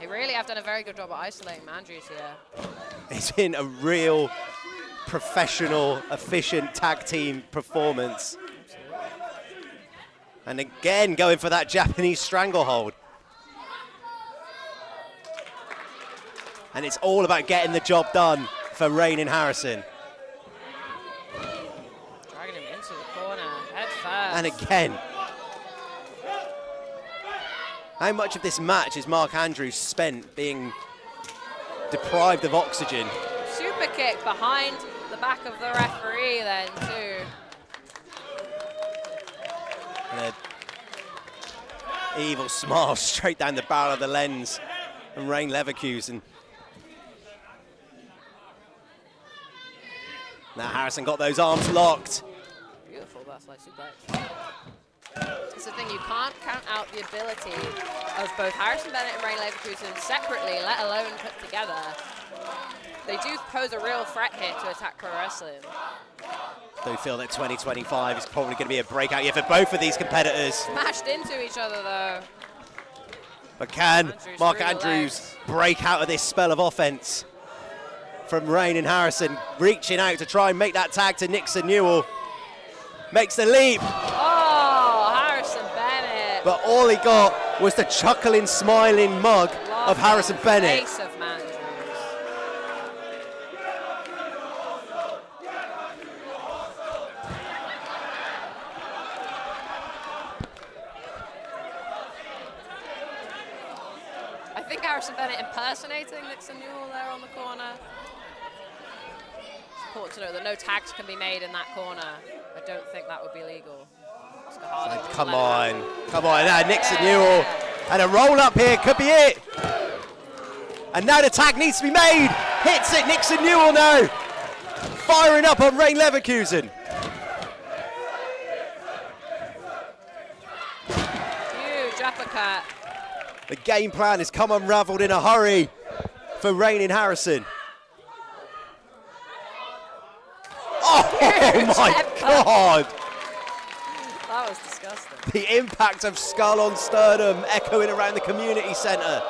They really have done a very good job at isolating Mandrews here. It's been a real professional, efficient tag team performance. And again, going for that Japanese stranglehold. And it's all about getting the job done for Rain and Harrison. Dragging him into the corner, head first. And again. How much of this match is Mark Andrews spent being deprived of oxygen? Super kick behind the back of the referee then too. And an evil smile straight down the barrel of the lens from Rain Leverkusen. Now Harrison got those arms locked. Beautiful butterfly suplex. It's the thing, you can't count out the ability of both Harrison Bennett and Rain Leverkusen separately, let alone put together. They do pose a real threat here to Attack Pro Wrestling. Do feel that 2025 is probably going to be a breakout year for both of these competitors. Smashed into each other though. But can Mark Andrews break out of this spell of offense from Rain and Harrison, reaching out to try and make that tag to Nixon Newell. Makes the leap. Oh, Harrison Bennett. But all he got was the chuckling, smiling mug of Harrison Bennett. Face of Mandrews. I think Harrison Bennett impersonating Nixon Newell there on the corner. It's important to know that no tags can be made in that corner. I don't think that would be legal. Come on. Now Nixon Newell. And a roll up here could be it. And now the tag needs to be made. Hits it, Nixon Newell now. Firing up on Rain Leverkusen. Huge uppercut. The game plan has come unraveled in a hurry for Rain and Harrison. Oh my God! That was disgusting. The impact of skull on sternum echoing around the community centre.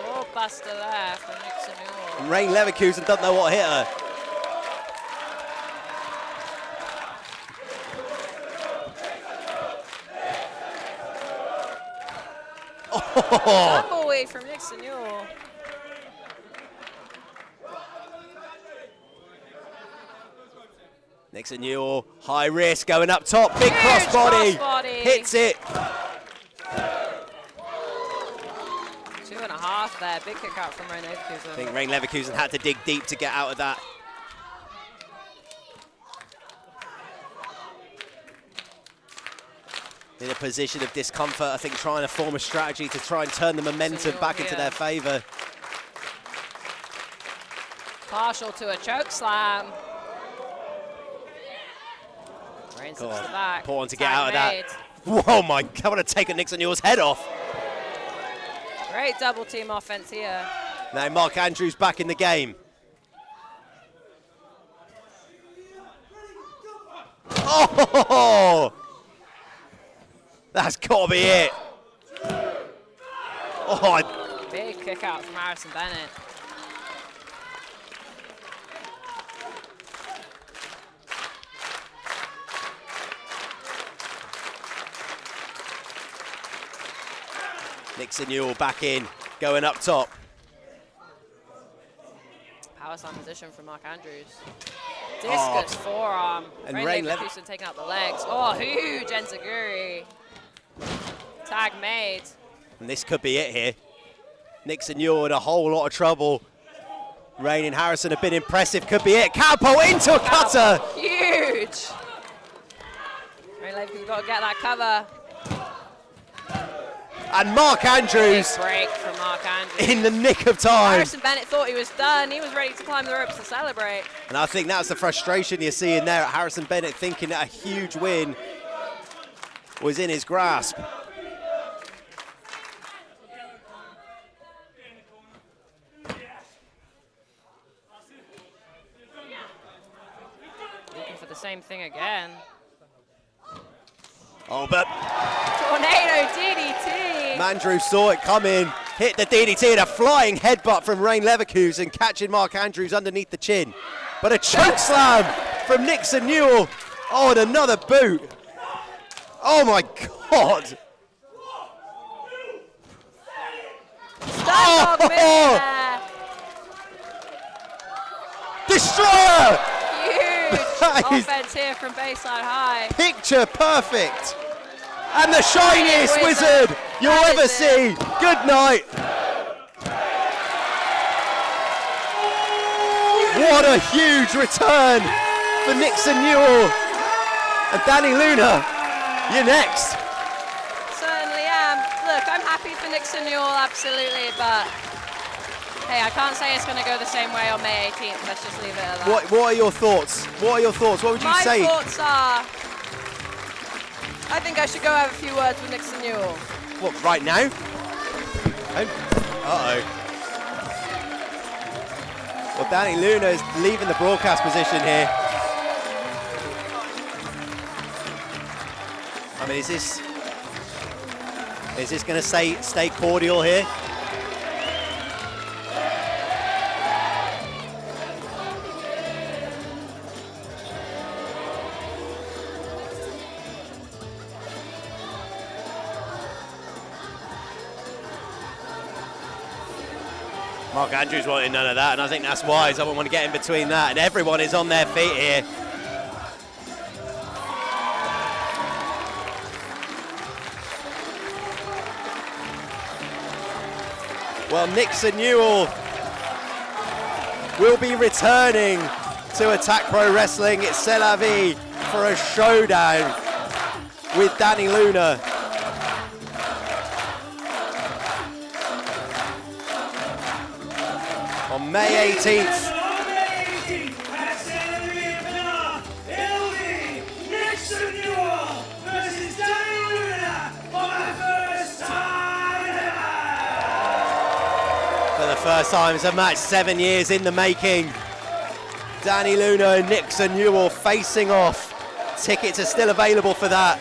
Ball buster there from Nixon Newell. Rain Leverkusen doesn't know what hit her. Oh. Tumbleweed from Nixon Newell. Nixon Newell, high risk, going up top, big crossbody, hits it. 2.5 there, big kick out from Rain Leverkusen. I think Rain Leverkusen had to dig deep to get out of that. In a position of discomfort, I think trying to form a strategy to try and turn the momentum back into their favour. Partial to a choke slam. Rain slips the back. Important to get out of that. Whoa, my God, I want to take a Nixon Newell's head off. Great double team offense here. Now Mark Andrews back in the game. Oh! That's got to be it. Oh, Big kick out from Harrison Bennett. Nixon Newell back in, going up top. Power slam position from Mark Andrews. Discus forearm. And Rain Rain Leverkusen taking out the legs. Oh, huge enziguri. Tag made. And this could be it here. Nixon Newell in a whole lot of trouble. Rain and Harrison have been impressive. Could be it. Cowpole into a cutter. Huge. Rain Leverkusen's got to get that cover. And Mark Andrews Big break from Mark Andrews. in the nick of time. Harrison Bennett thought he was done. He was ready to climb the ropes to celebrate. And I think that's the frustration you're seeing there. Harrison Bennett thinking that a huge win was in his grasp. Looking for the same thing again. Oh, but Tornado DDT. Mandrew saw it coming, hit the DDT and a flying headbutt from Rain Leverkusen, catching Mark Andrews underneath the chin. But a choke slam from Nixon Newell. Oh, and another boot. Oh my God. Stun dog there. Destroyer! Huge That is offense here from baseline high. picture perfect. And the shiniest Shining wizard you'll That ever is see. Good night. What a huge return for Nixon Newell. And Dani Luna, you're next. Certainly am. Look, I'm happy for Nixon Newell, absolutely, but hey, I can't say it's going to go the same way on May 18th. Let's just leave it at that. What are your thoughts? What are your thoughts? What would you say? My thoughts are, I think I should go have a few words with Nixon Newell. What, right now? Uh-oh. Well, Dani Luna is leaving the broadcast position here. I mean, is this going to stay cordial here? Mark Andrews wanted none of that, and I think that's wise. I wouldn't want to get in between that, and everyone is on their feet here. Well, Nixon Newell will be returning to Attack Pro Wrestling. It's C'est La Vie for a showdown with Dani Luna. On May 18th. For the first time, it's a match 7 years in the making. Dani Luna and Nixon Newell facing off. Tickets are still available for that.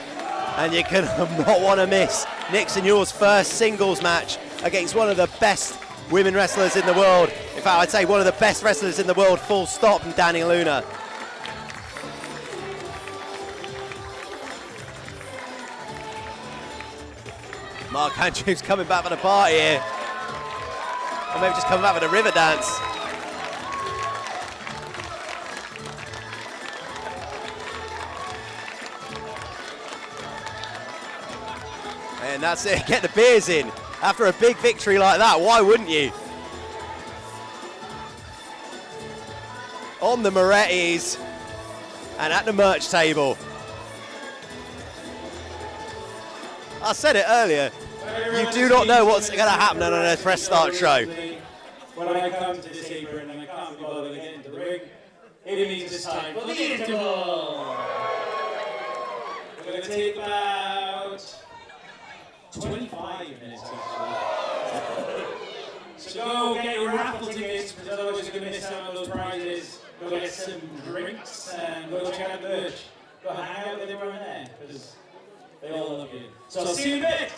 And you can not want to miss Nixon Newell's first singles match against one of the best women wrestlers in the world. In fact, I'd say one of the best wrestlers in the world, full stop, and Dani Luna. Mark Andrews coming back for the party here. Or maybe just coming back for the river dance. And that's it, get the beers in. After a big victory like that, why wouldn't you? On the Morettis and at the merch table. I said it earlier, you do not know what's going to happen on a press start show. When I come to this apron and I can't be bothered to get into the ring, it means it's time for the interval. We're going to take about 25 minutes actually. So go get your raffle tickets, because otherwise you're going to miss out on those prizes. Go get some drinks and go check out the merch. go hang out with everyone there, because they all love you. So I'll see you in a bit.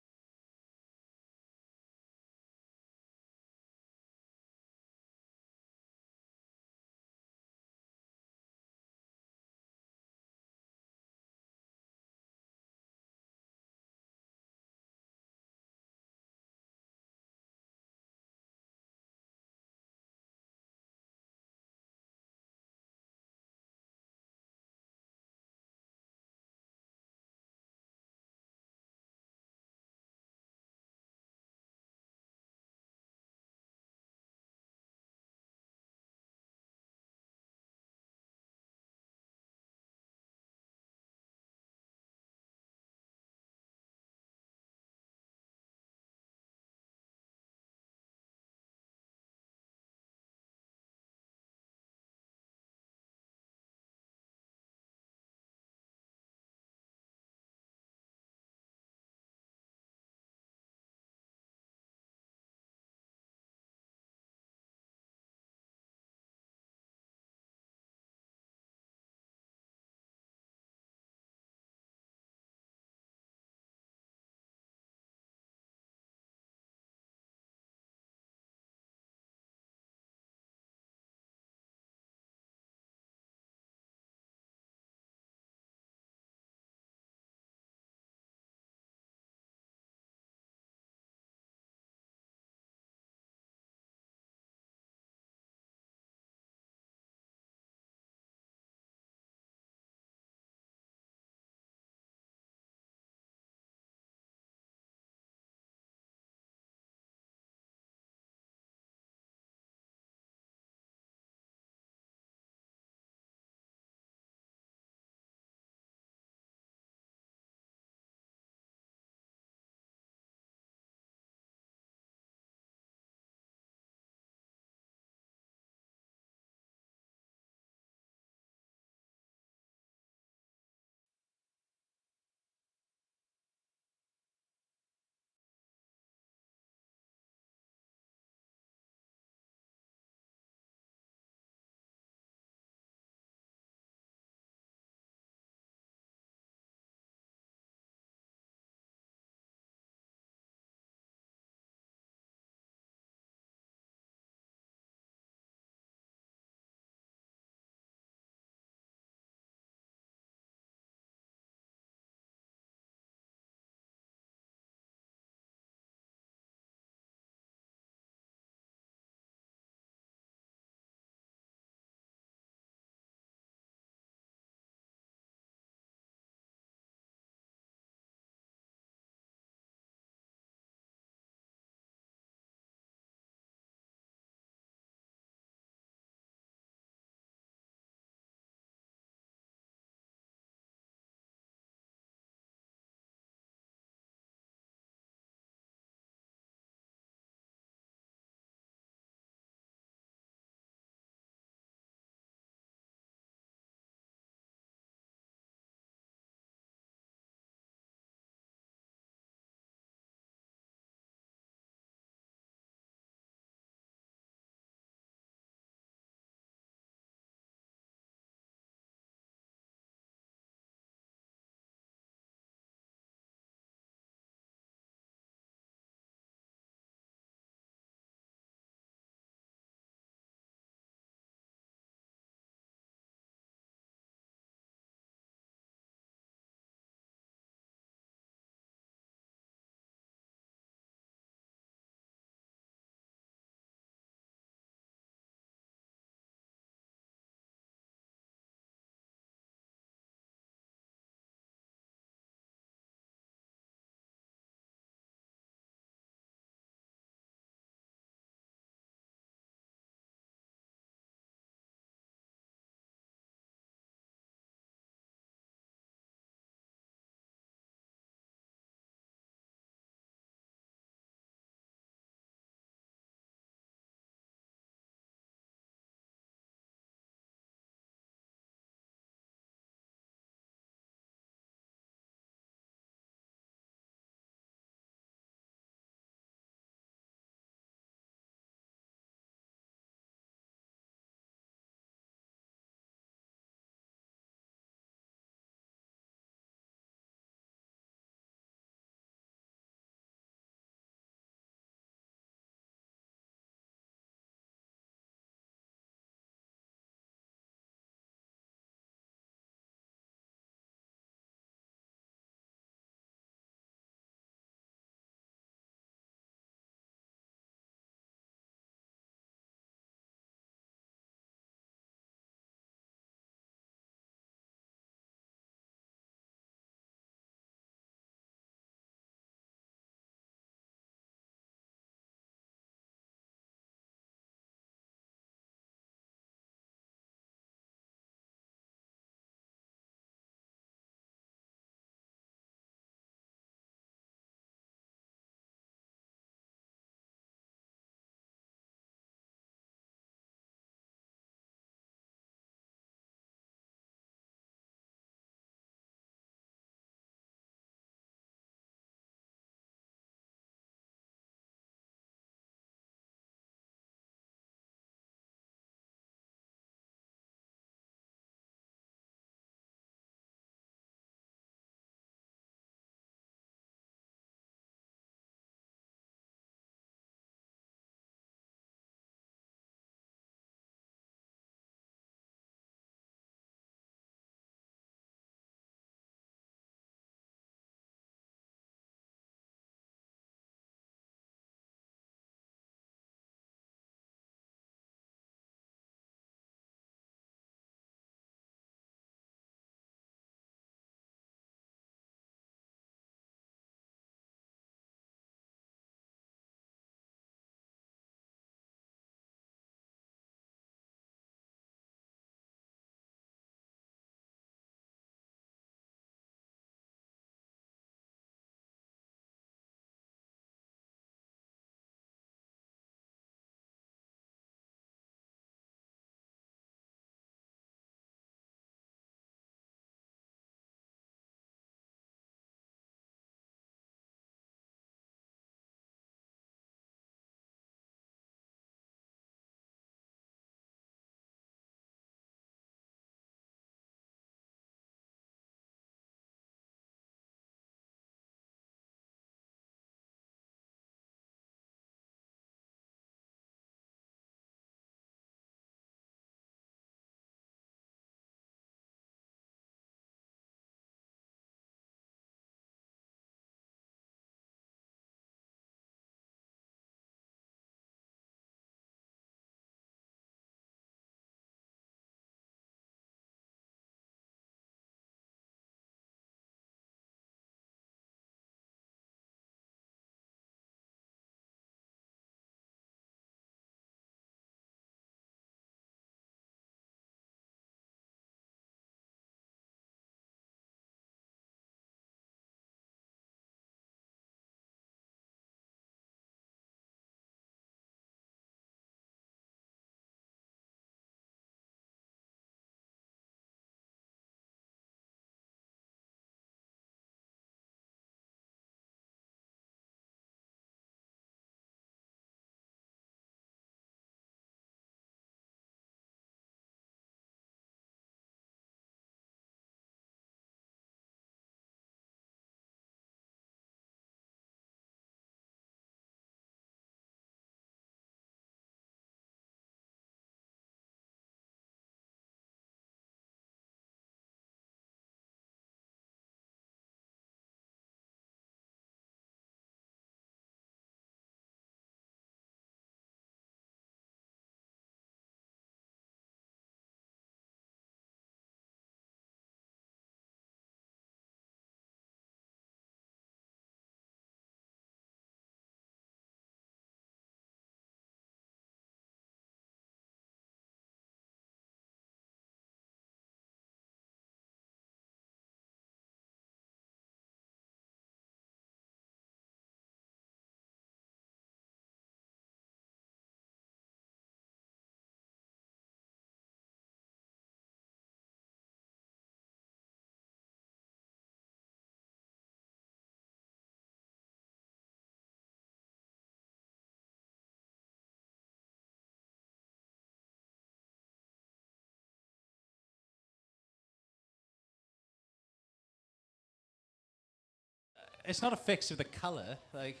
It's not a fix of the colour. Like.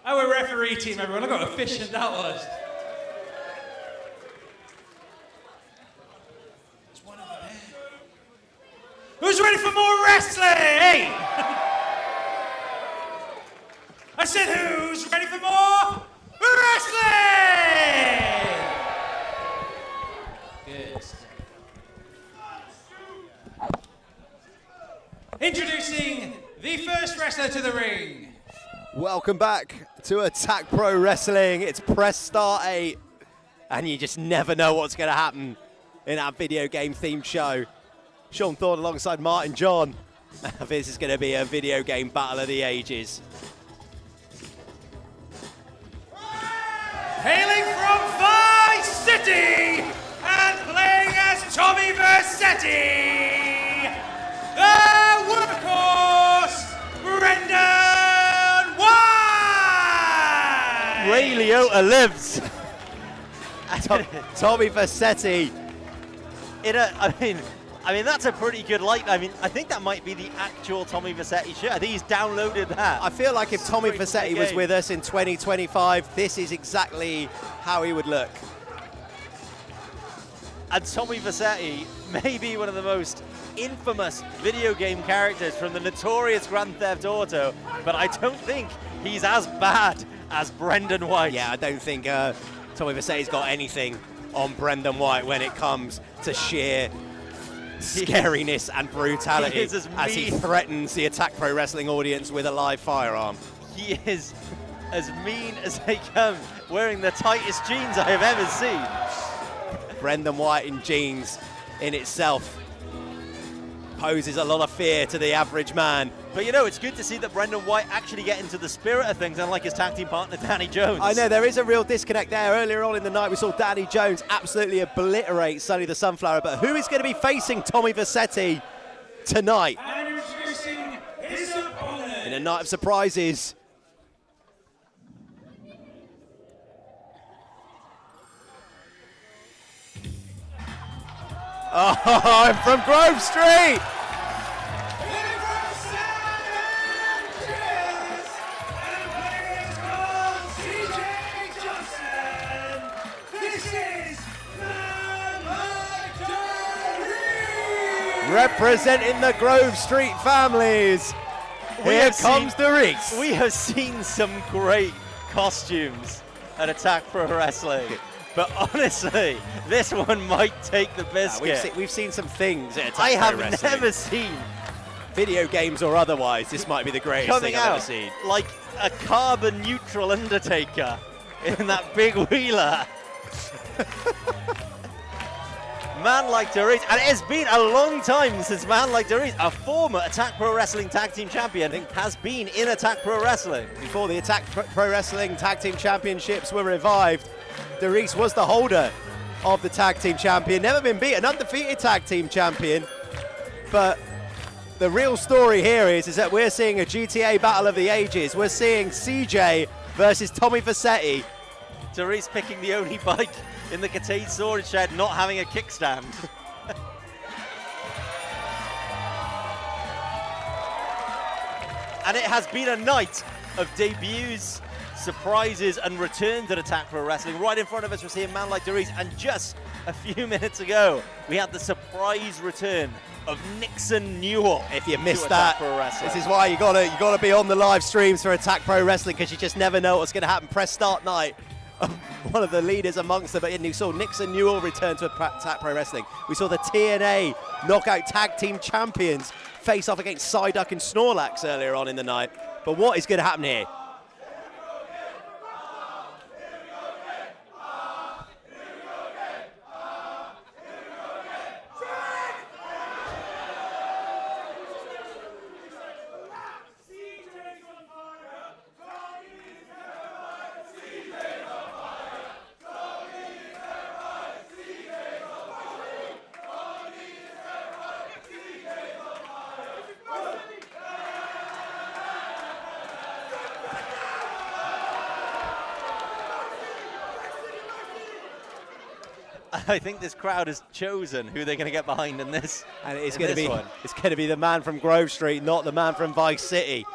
Our referee team, everyone. Look how efficient that was. Who's ready for more wrestling? I said, who's ready for more wrestling? Good. Introducing the first wrestler to the ring. Welcome back to Attack Pro Wrestling. It's press start 8, and you just never know what's going to happen in our video game themed show. Sean Thorne alongside Martin John. This is going to be a video game battle of the ages. Hailing from Vice City and playing as Tommy Vercetti, the workhorse, Brendan White! Ray Liotta lives. Tommy Vercetti. I mean, that's a pretty good light. I mean, I think that might be the actual Tommy Vercetti shirt. I think he's downloaded that. I feel like if Tommy Vercetti was with us in 2025, this is exactly how he would look. And Tommy Vercetti may be one of the most infamous video game characters from the notorious Grand Theft Auto, but I don't think he's as bad as Brendan White. Yeah, I don't think Tommy Vercetti's got anything on Brendan White when it comes to sheer scariness and brutality as he threatens the Attack Pro Wrestling audience with a live firearm. He is as mean as they come, wearing the tightest jeans I have ever seen. Brendan White in jeans in itself poses a lot of fear to the average man. But you know, it's good to see that Brendan White actually get into the spirit of things, unlike his tag team partner, Danny Jones. I know, there is a real disconnect there. Earlier on in the night, we saw Danny Jones absolutely obliterate Sonny the Sunflower, but who is going to be facing Tommy Vercetti tonight? And introducing his opponent. In a night of surprises. Oh, I'm from Grove Street! Representing the Grove Street families, here comes the Reese. We have seen some great costumes at Attack Pro Wrestling, but honestly, this one might take the biscuit. We've seen some things at Attack I Pro have Wrestling. never seen video games or otherwise. This might be the greatest coming thing I've out ever seen. like a carbon neutral Undertaker in that big wheeler. Man like Doris, and it has been a long time since Man like Doris, a former Attack Pro Wrestling Tag Team Champion, has been in Attack Pro Wrestling. Before the Attack Pro Wrestling Tag Team Championships were revived, Doris was the holder of the Tag Team Champion, never been beaten, undefeated Tag Team Champion. But the real story here is that we're seeing a GTA Battle of the Ages. We're seeing CJ versus Tommy Vercetti. Doris picking the only bike in the Cathays storage shed, not having a kickstand. And it has been a night of debuts, surprises, and returns at Attack Pro Wrestling. Right in front of us, we're seeing Man Like Doris, and just a few minutes ago, we had the surprise return of Nixon Newell. If you missed that, this is why you gotta be on the live streams for Attack Pro Wrestling, because you just never know what's going to happen. Press start night one of the leaders amongst them. And you saw Nixon Newell return to Attack Pro Wrestling. We saw the TNA Knockout Tag Team Champions face off against Psyduck and Snorlax earlier on in the night. But what is going to happen here? I think this crowd has chosen who they're going to get behind in this. And it's going to be the man from Grove Street, not the man from Vice City.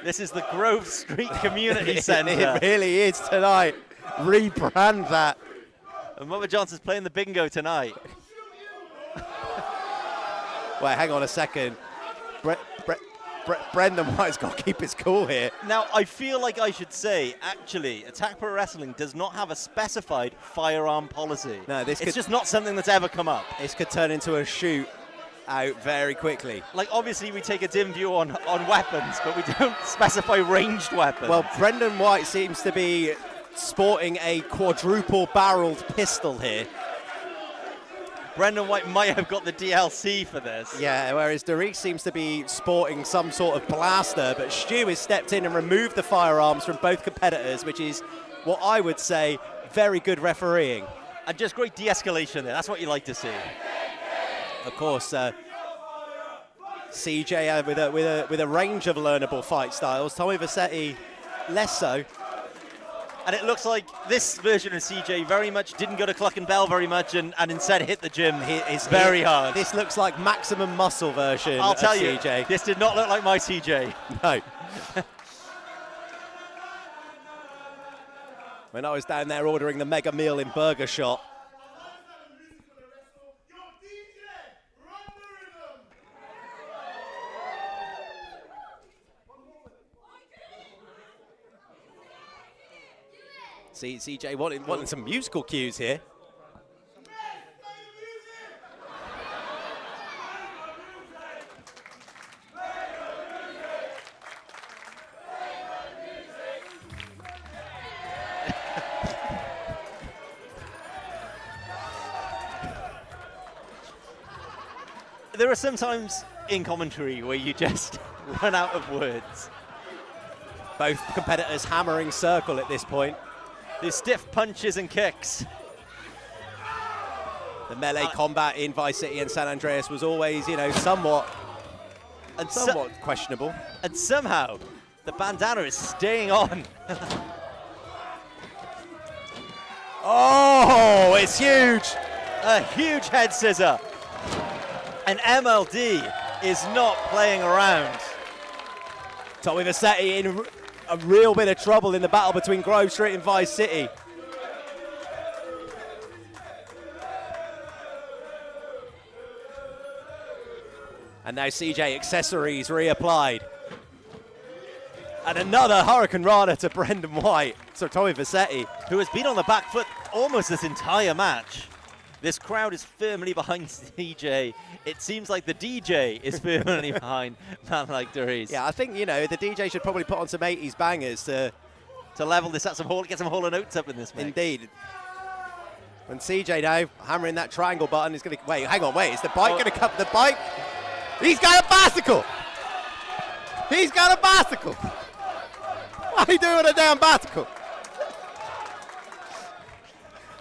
This is the Grove Street Community Centre. It really is tonight. Rebrand that. And Mother Johnson's playing the bingo tonight. Wait, hang on a second. Brendan White's got to keep his cool here. Now, I feel like I should say, actually, Attack Pro Wrestling does not have a specified firearm policy. No, it's just not something that's ever come up. This could turn into a shoot out very quickly. Like, obviously, we take a dim view on weapons, but we don't specify ranged weapons. Well, Brendan White seems to be sporting a quadruple-barreled pistol here. Brendan White might have got the DLC for this. Yeah, whereas Dariq seems to be sporting some sort of blaster, but Stu has stepped in and removed the firearms from both competitors, which is what I would say very good refereeing. And just great de-escalation there. That's what you like to see. Of course, CJ with a range of learnable fight styles. Tommy Vassetti less so. And it looks like this version of CJ very much didn't go to Cluck and Bell very much and instead hit the gym very hard. This looks like maximum muscle version I'll tell of you, CJ. This did not look like my CJ. No. When I was down there ordering the mega meal in Burger Shot, see CJ wanting some musical cues here. There are some times in commentary where you just run out of words. Both competitors hammering circle at this point. There's stiff punches and kicks. The melee combat in Vice City and San Andreas was always, somewhat questionable. And somehow, the bandana is staying on. Oh, it's huge. A huge head scissor. And MLD is not playing around. Tommy Vassetti in a real bit of trouble in the battle between Grove Street and Vice City. And now CJ accessories reapplied. And another Hurricane Rana to Brendan White. So Tommy Vassetti, who has been on the back foot almost this entire match. This crowd is firmly behind CJ. It seems like the DJ is firmly behind a man like Darius. Yeah, I think, the DJ should probably put on some 80s bangers to level this at get some Hall & Oates up in this mix. Indeed. And CJ now hammering that triangle button is going to... Wait, hang on, wait. Is the bike going to cut the bike? He's got a bicycle! He's got a bicycle! Why are you doing a damn bicycle?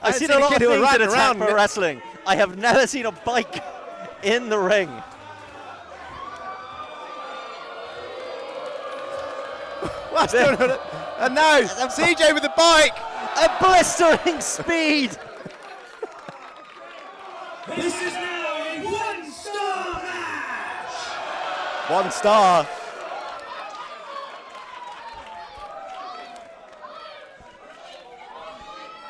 I've seen a lot of things in Attack Pro Wrestling. I have never seen a bike in the ring. And now, CJ with the bike! A blistering speed! This is now a one-star match! 1 star.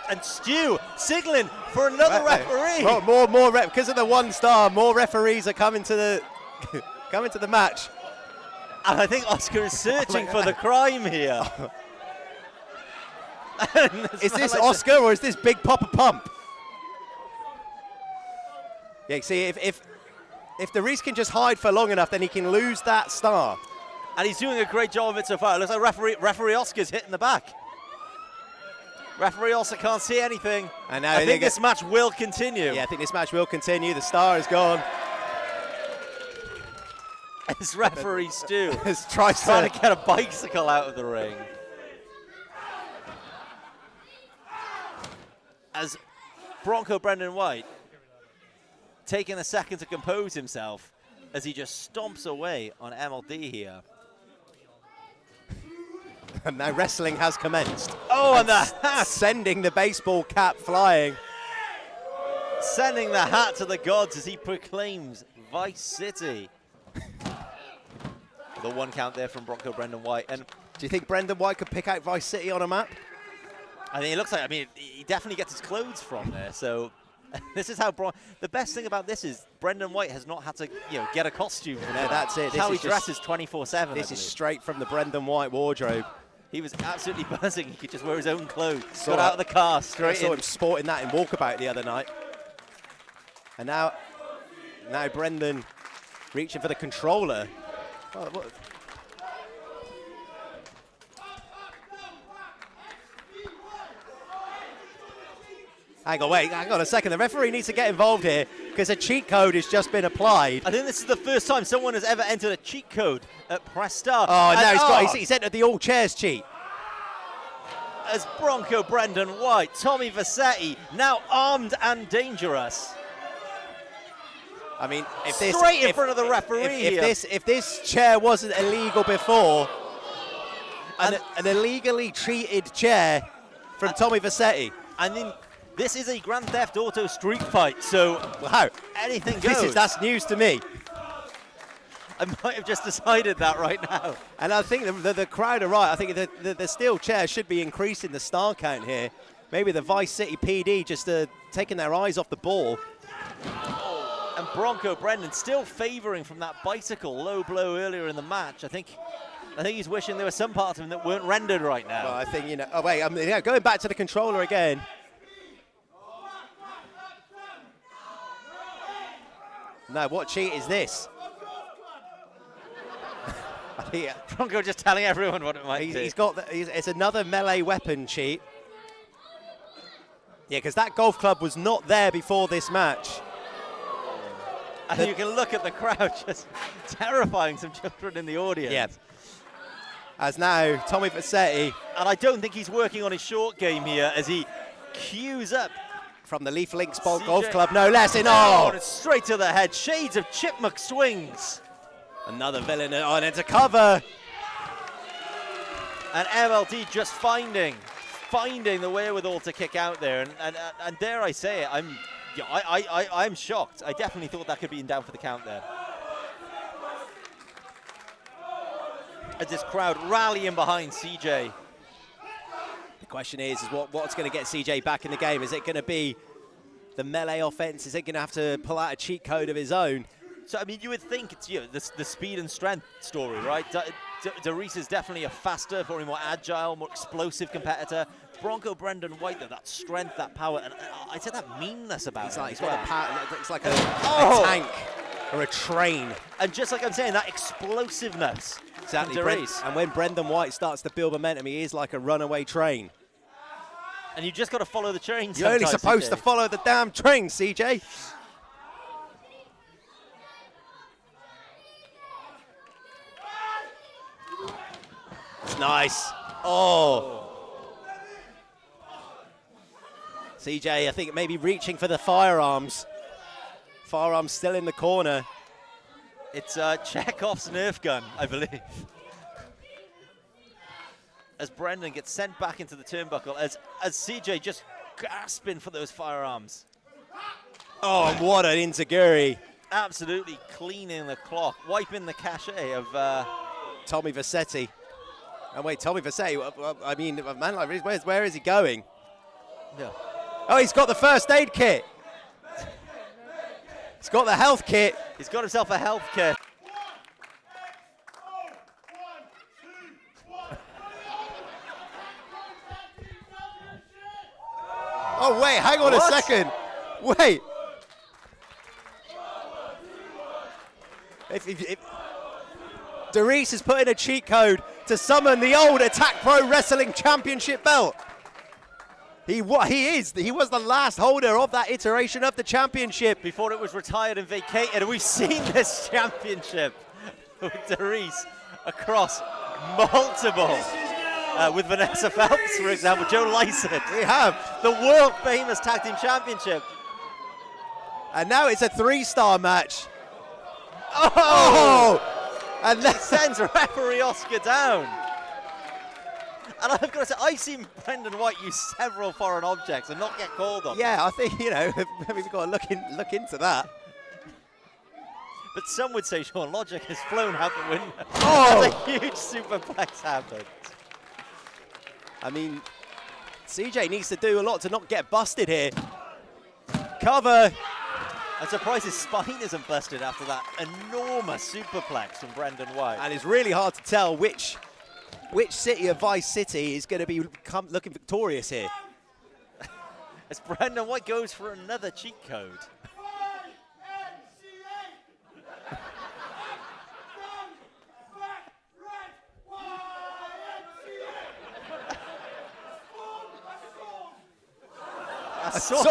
And Stu signaling for another referee. More because of the 1 star, more referees are coming to the match. And I think Oscar is searching for the crime here. Is this Oscar or is this Big Papa Pump? Yeah, see, if Darius can just hide for long enough, then he can lose that star. And he's doing a great job of it so far. It looks like referee Oscar's hitting the back. Referee Oscar can't see anything. And now I think this match will continue. Yeah, I think this match will continue. The star is gone. As referee Stu is trying to get a bicycle out of the ring. As Bronco Brendan White taking a second to compose himself as he just stomps away on MLD here. And now wrestling has commenced. Oh, and the hat! Sending the baseball cap flying. Sending the hat to the gods as he proclaims Vice City. The one count there from Bronco Brendan White. And do you think Brendan White could pick out Vice City on a map? I think it looks like, I mean, he definitely gets his clothes from there. So this is how the best thing about this is Brendan White has not had to, get a costume. No, that's it. This how he dresses 24/7. This is straight from the Brendan White wardrobe. He was absolutely buzzing. He could just wear his own clothes. Got out of the car straight in. I saw him sporting that in Walkabout the other night. And now Brendan reaching for the controller. Oh, what? Hang on a second. The referee needs to get involved here because a cheat code has just been applied. I think this is the first time someone has ever entered a cheat code at Press Start. Oh, and now he's entered the all chairs cheat. As Bronco Brendan White, Tommy Vassetti, now armed and dangerous. I mean, straight in front of the referee here. If this chair wasn't illegal before, an illegally treated chair from Tommy Vassetti. I mean, this is a Grand Theft Auto street fight, so wow, anything goes. That's news to me. I might have just decided that right now. And I think the crowd are right. I think the steel chair should be increasing the star count here. Maybe the Vice City PD just taking their eyes off the ball. And Bronco Brendan still favouring from that bicycle low blow earlier in the match. I think he's wishing there were some parts of him that weren't rendered right now. Well, I think, oh wait, going back to the controller again. No, what cheat is this? Bronco just telling everyone what it might be. It's another melee weapon cheat. Yeah, because that golf club was not there before this match. And you can look at the crowd just terrifying some children in the audience. Yeah. As now, Tommy Vassetti. And I don't think he's working on his short game here as he cues up. From the Leaf Links Golf Club, no less in all. And straight to the head, shades of Chipmunk swings. Another villain on into cover. And MLD just finding the wherewithal to kick out there. And dare I say it, I'm shocked. I definitely thought that could be down for the count there. As this crowd rallying behind CJ. The question is what's going to get CJ back in the game? Is it going to be the melee offense? Is it going to have to pull out a cheat code of his own? So, I mean, you would think it's the speed and strength story, right? Darius is definitely a faster, probably more agile, more explosive competitor. Bronco Brendan White, though, that strength, that power, and I'd say that meanness about him. He's got a power, it's like a tank or a train. And just like I'm saying, that explosiveness. Exactly. And when Brendan White starts to build momentum, he is like a runaway train. And you just got to follow the train. You're only supposed to follow the damn train, CJ. It's nice. Oh. CJ, I think maybe reaching for the firearms. Firearms still in the corner. It's Chekhov's Nerf gun, I believe. As Brendan gets sent back into the turnbuckle, as CJ just gasping for those firearms. Oh, and what an enziguri. Absolutely cleaning the clock, wiping the cachet of Tommy Vassetti. And wait, Tommy Vassetti, I mean, a man like this, where is he going? Yeah. Oh, he's got the first aid kit. He's got the health kit. He's got himself a health kit. Oh, wait, hang on What? a second. Wait. If Doris has put in a cheat code to summon the old Attack Pro Wrestling Championship belt. He was the last holder of that iteration of the championship. Before it was retired and vacated. We've seen this championship with Doris across multiple. With Vanessa Phelps, for example, Joe Lycett. We have. The world famous tag team championship. And now it's a 3-star match. Oh! And that sends referee Oscar down. And I've got to say, I've seen Brendan White use several foreign objects and not get called on. Yeah, I think, we've got to look into that. But some would say Sean Logic has flown out the window. Oh! As a huge superplex happened. I mean, CJ needs to do a lot to not get busted here. Cover. I'm surprised his spine isn't busted after that enormous superplex from Brendan White. And it's really hard to tell which city of Vice City is going to be looking victorious here. As Brendan White goes for another cheat code.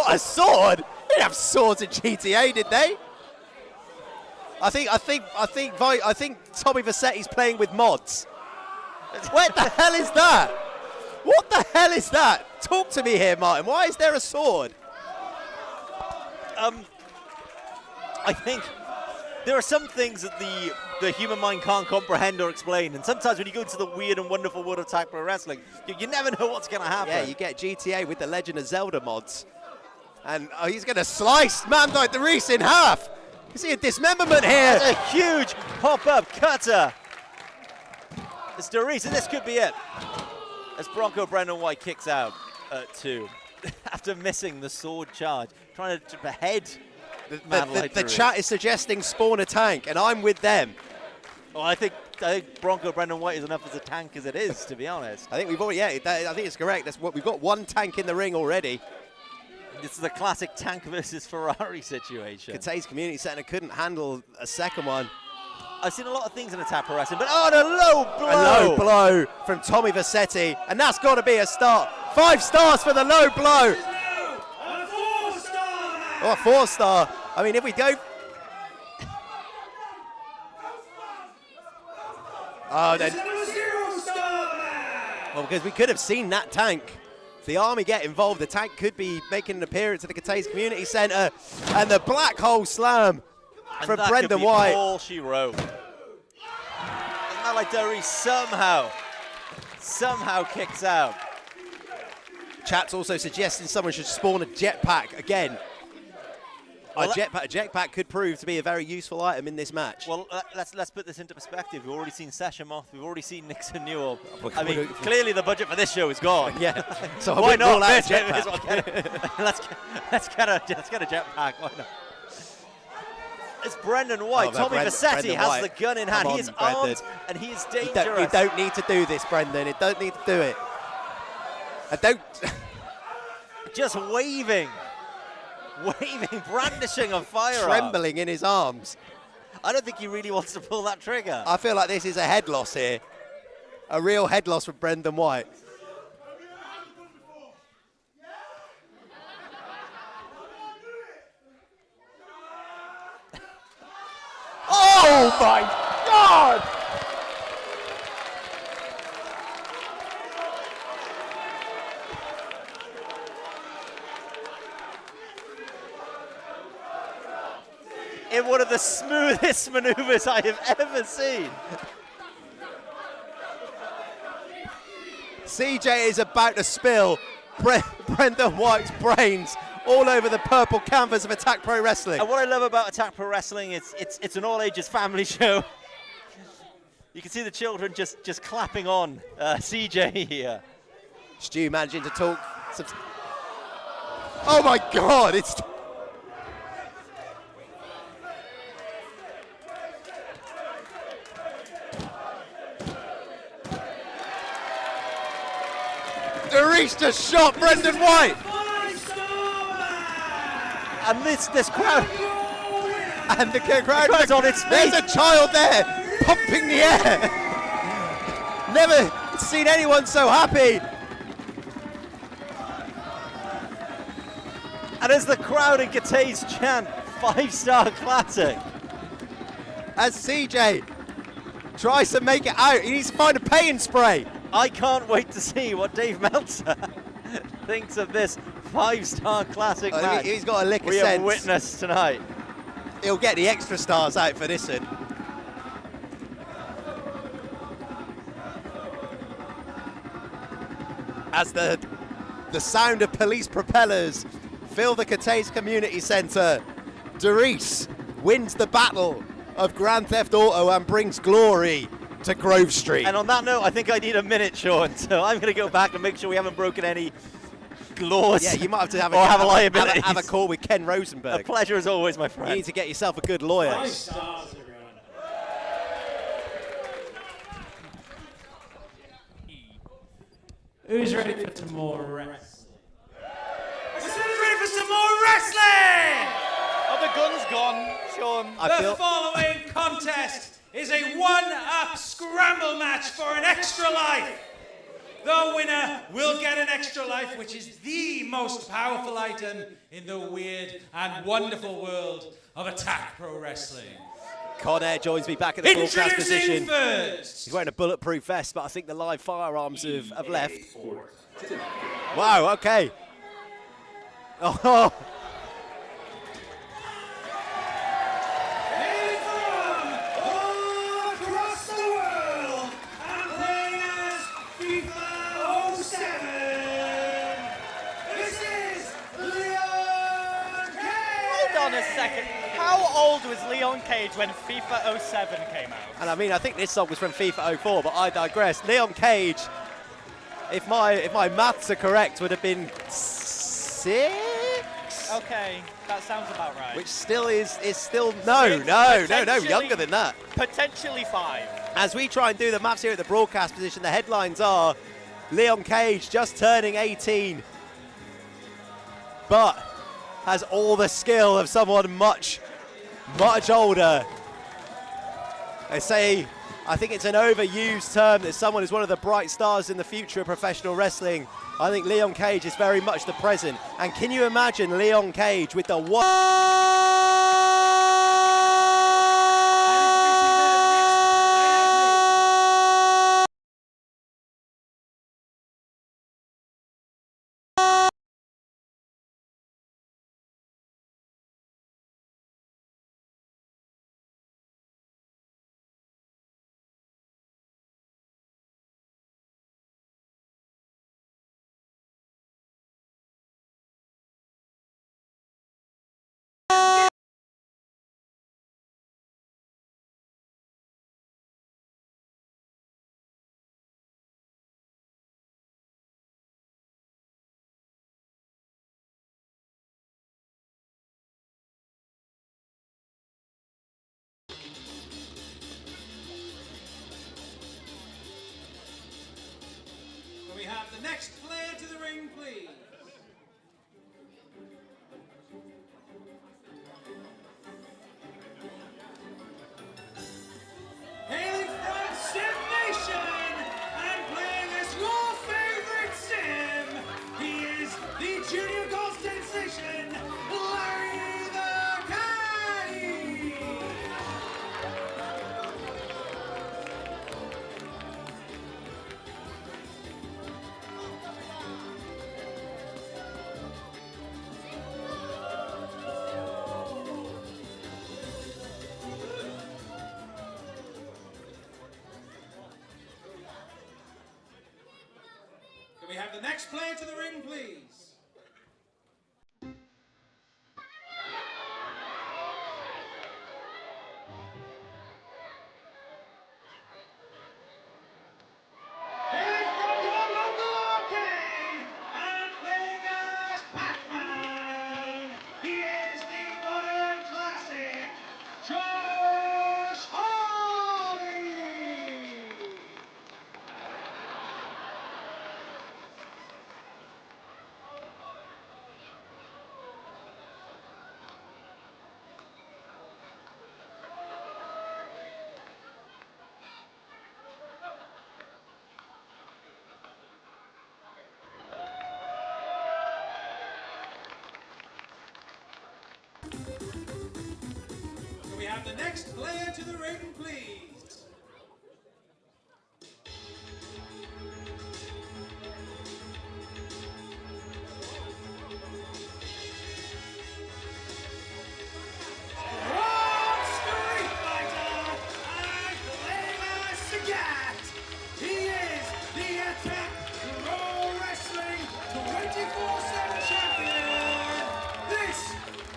A sword? They didn't have swords in GTA, did they? I think Tommy Vassetti's playing with mods. What the hell is that? What the hell is that? Talk to me here, Martin. Why is there a sword? I think there are some things that the human mind can't comprehend or explain, and sometimes when you go into the weird and wonderful world of Attack Pro Wrestling, you never know what's going to happen. Yeah, you get GTA with the Legend of Zelda mods. And he's going to slice Mandai Doris in half. You see a dismemberment here. That's a huge pop-up cutter. It's Doris, and this could be it. As Bronco Brendan White kicks out at 2 after missing the sword charge, trying to behead the chat is suggesting spawn a tank, and I'm with them. Well, I think Bronco Brendan White is enough as a tank as it is, to be honest. I think we've already, I think it's correct. That's what we've got, one tank in the ring already. This is a classic tank versus Ferrari situation. Cathays Community Centre couldn't handle a second one. I've seen a lot of things in Attack Pro Wrestling, but a low blow! A low blow from Tommy Vassetti, and that's got to be a start. 5 stars for the low blow. Oh, 4-star. I mean, if we go... Oh, then... Well, because we could have seen that tank. If the Army get involved, the tank could be making an appearance at the Cathays Community Centre. And the black hole slam from Brendan White. All she wrote. And now, like Doris somehow kicks out. Chat's also suggesting someone should spawn a jetpack again. Well, a jetpack could prove to be a very useful item in this match. Well, let's put this into perspective. We've already seen Sasha Moth. We've already seen Nixon Newell. I mean, clearly the budget for this show is gone. Yeah. So why not? Let's get a jetpack. Why not? It's Brendan White. Tommy Vassetti has the gun in hand. He is armed and he is dangerous. You don't need to do this, Brendan. You don't need to do it. Just waving, brandishing a firearm. Trembling in his arms. I don't think he really wants to pull that trigger. I feel like this is a head loss here. A real head loss from Brendan White. Oh my God! In one of the smoothest maneuvers I have ever seen. CJ is about to spill Brendan White's brains all over the purple canvas of Attack Pro Wrestling. And what I love about Attack Pro Wrestling is it's an all-ages family show. You can see the children just clapping on CJ here. Stu managing to talk. Oh my God! It's. Doris just shot Brendan White. And this crowd. And the crowd. Crowd's on its feet. There's a child there, pumping the air. Never seen anyone so happy. And as the crowd in Cathays chant 5-star classic. As CJ tries to make it out, he needs to find a paint spray. I can't wait to see what Dave Meltzer thinks of this 5-star classic match. He's got a lick of we sense. have witnessed tonight. He'll get the extra stars out for this one. As the sound of police propellers fill the Cathays Community Centre, Doris wins the battle of Grand Theft Auto and brings glory to Grove Street. And on that note, I think I need a minute, Sean. So I'm going to go back and make sure we haven't broken any laws. Yeah, you might have to have a liability. Have a call with Ken Rosenberg. A pleasure as always, my friend. You need to get yourself a good lawyer. 5 stars, everyone. Who's ready for some more wrestling? Who's ready for some more wrestling? Oh, the gun's gone, Sean. The following contest is a one-up scramble match for an extra life. The winner will get an extra life, which is the most powerful item in the weird and wonderful world of Attack Pro Wrestling. Con Air joins me back at the broadcast position. First. He's wearing a bulletproof vest, but I think the live firearms have left. Wow, okay. Oh. Across the world, and playing as FIFA 07. This is Leon Cage. Hold on a second. How old was Leon Cage when FIFA 07 came out? And I mean, I think this song was from FIFA 04, but I digress. Leon Cage, if my maths are correct, would have been 6? Okay, that sounds about right. Which still is still no, younger than that. Potentially 5. As we try and do the maths here at the broadcast position, the headlines are Leon Cage just turning 18, but has all the skill of someone much older. They say, I think it's an overused term that someone is one of the bright stars in the future of professional wrestling. I think Leon Cage is very much the present. And can you imagine Leon Cage with the Can we have the next player to the ring, please? Hailing from Sim Nation and playing as your favorite Sim, he is the Junior Gold sensation, Larry the Caddy. Can we have the next player to the ring, please? Hailing from your local arcade and playing as Pac-Man, he is the modern classic, Josh Hardy. we have the next player to the ring, please? He is the Attack Pro Wrestling 24/7 champion. This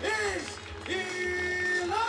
is Elijah.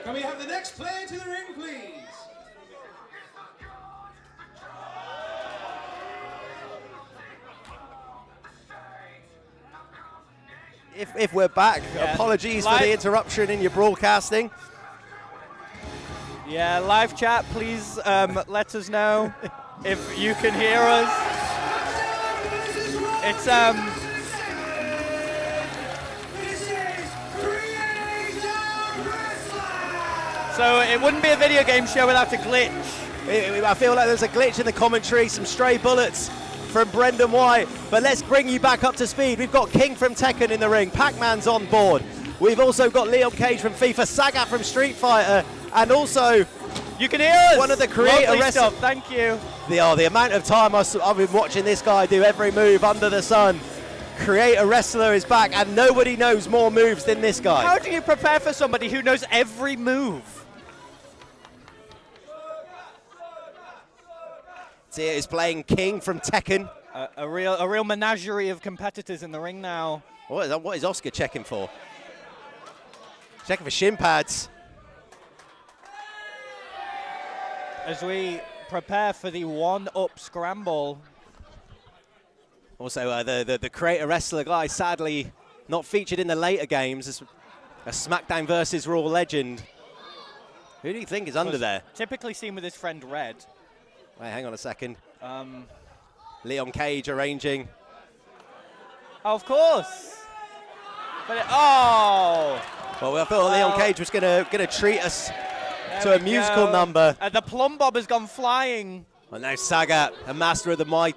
Can we have the next player to the ring, please? If we're back, Yeah. apologies for Live- the interruption in your broadcasting. Yeah, live chat, please let us know if you can hear us. It's so it wouldn't be a video game show without a glitch. I feel like there's a glitch in the commentary, some stray bullets from Brendan White, but let's bring you back up to speed. We've got King from Tekken in the ring, Pac-Man's on board. We've also got Leon Cage from FIFA, Sagat from Street Fighter, and also you can hear us. One of the creator Lovely wrestlers. stuff, thank you. The amount of time I've been watching this guy do every move under the sun. Creator wrestler is back, and nobody knows more moves than this guy. How do you prepare for somebody who knows every move? Here is playing King from Tekken. A real menagerie of competitors in the ring now. What is Oscar checking for? Checking for shin pads. As we prepare for the one-up scramble. Also, the creator wrestler guy, sadly not featured in the later games as a SmackDown versus Raw legend. Who do you think is under there? Typically seen with his friend Red. Wait, hang on a second. Leon Cage arranging. Oh, of course. But well, I thought Leon Cage was gonna treat us to a musical number. The plumb bob has gone flying. And now Sagat, a master of the Muay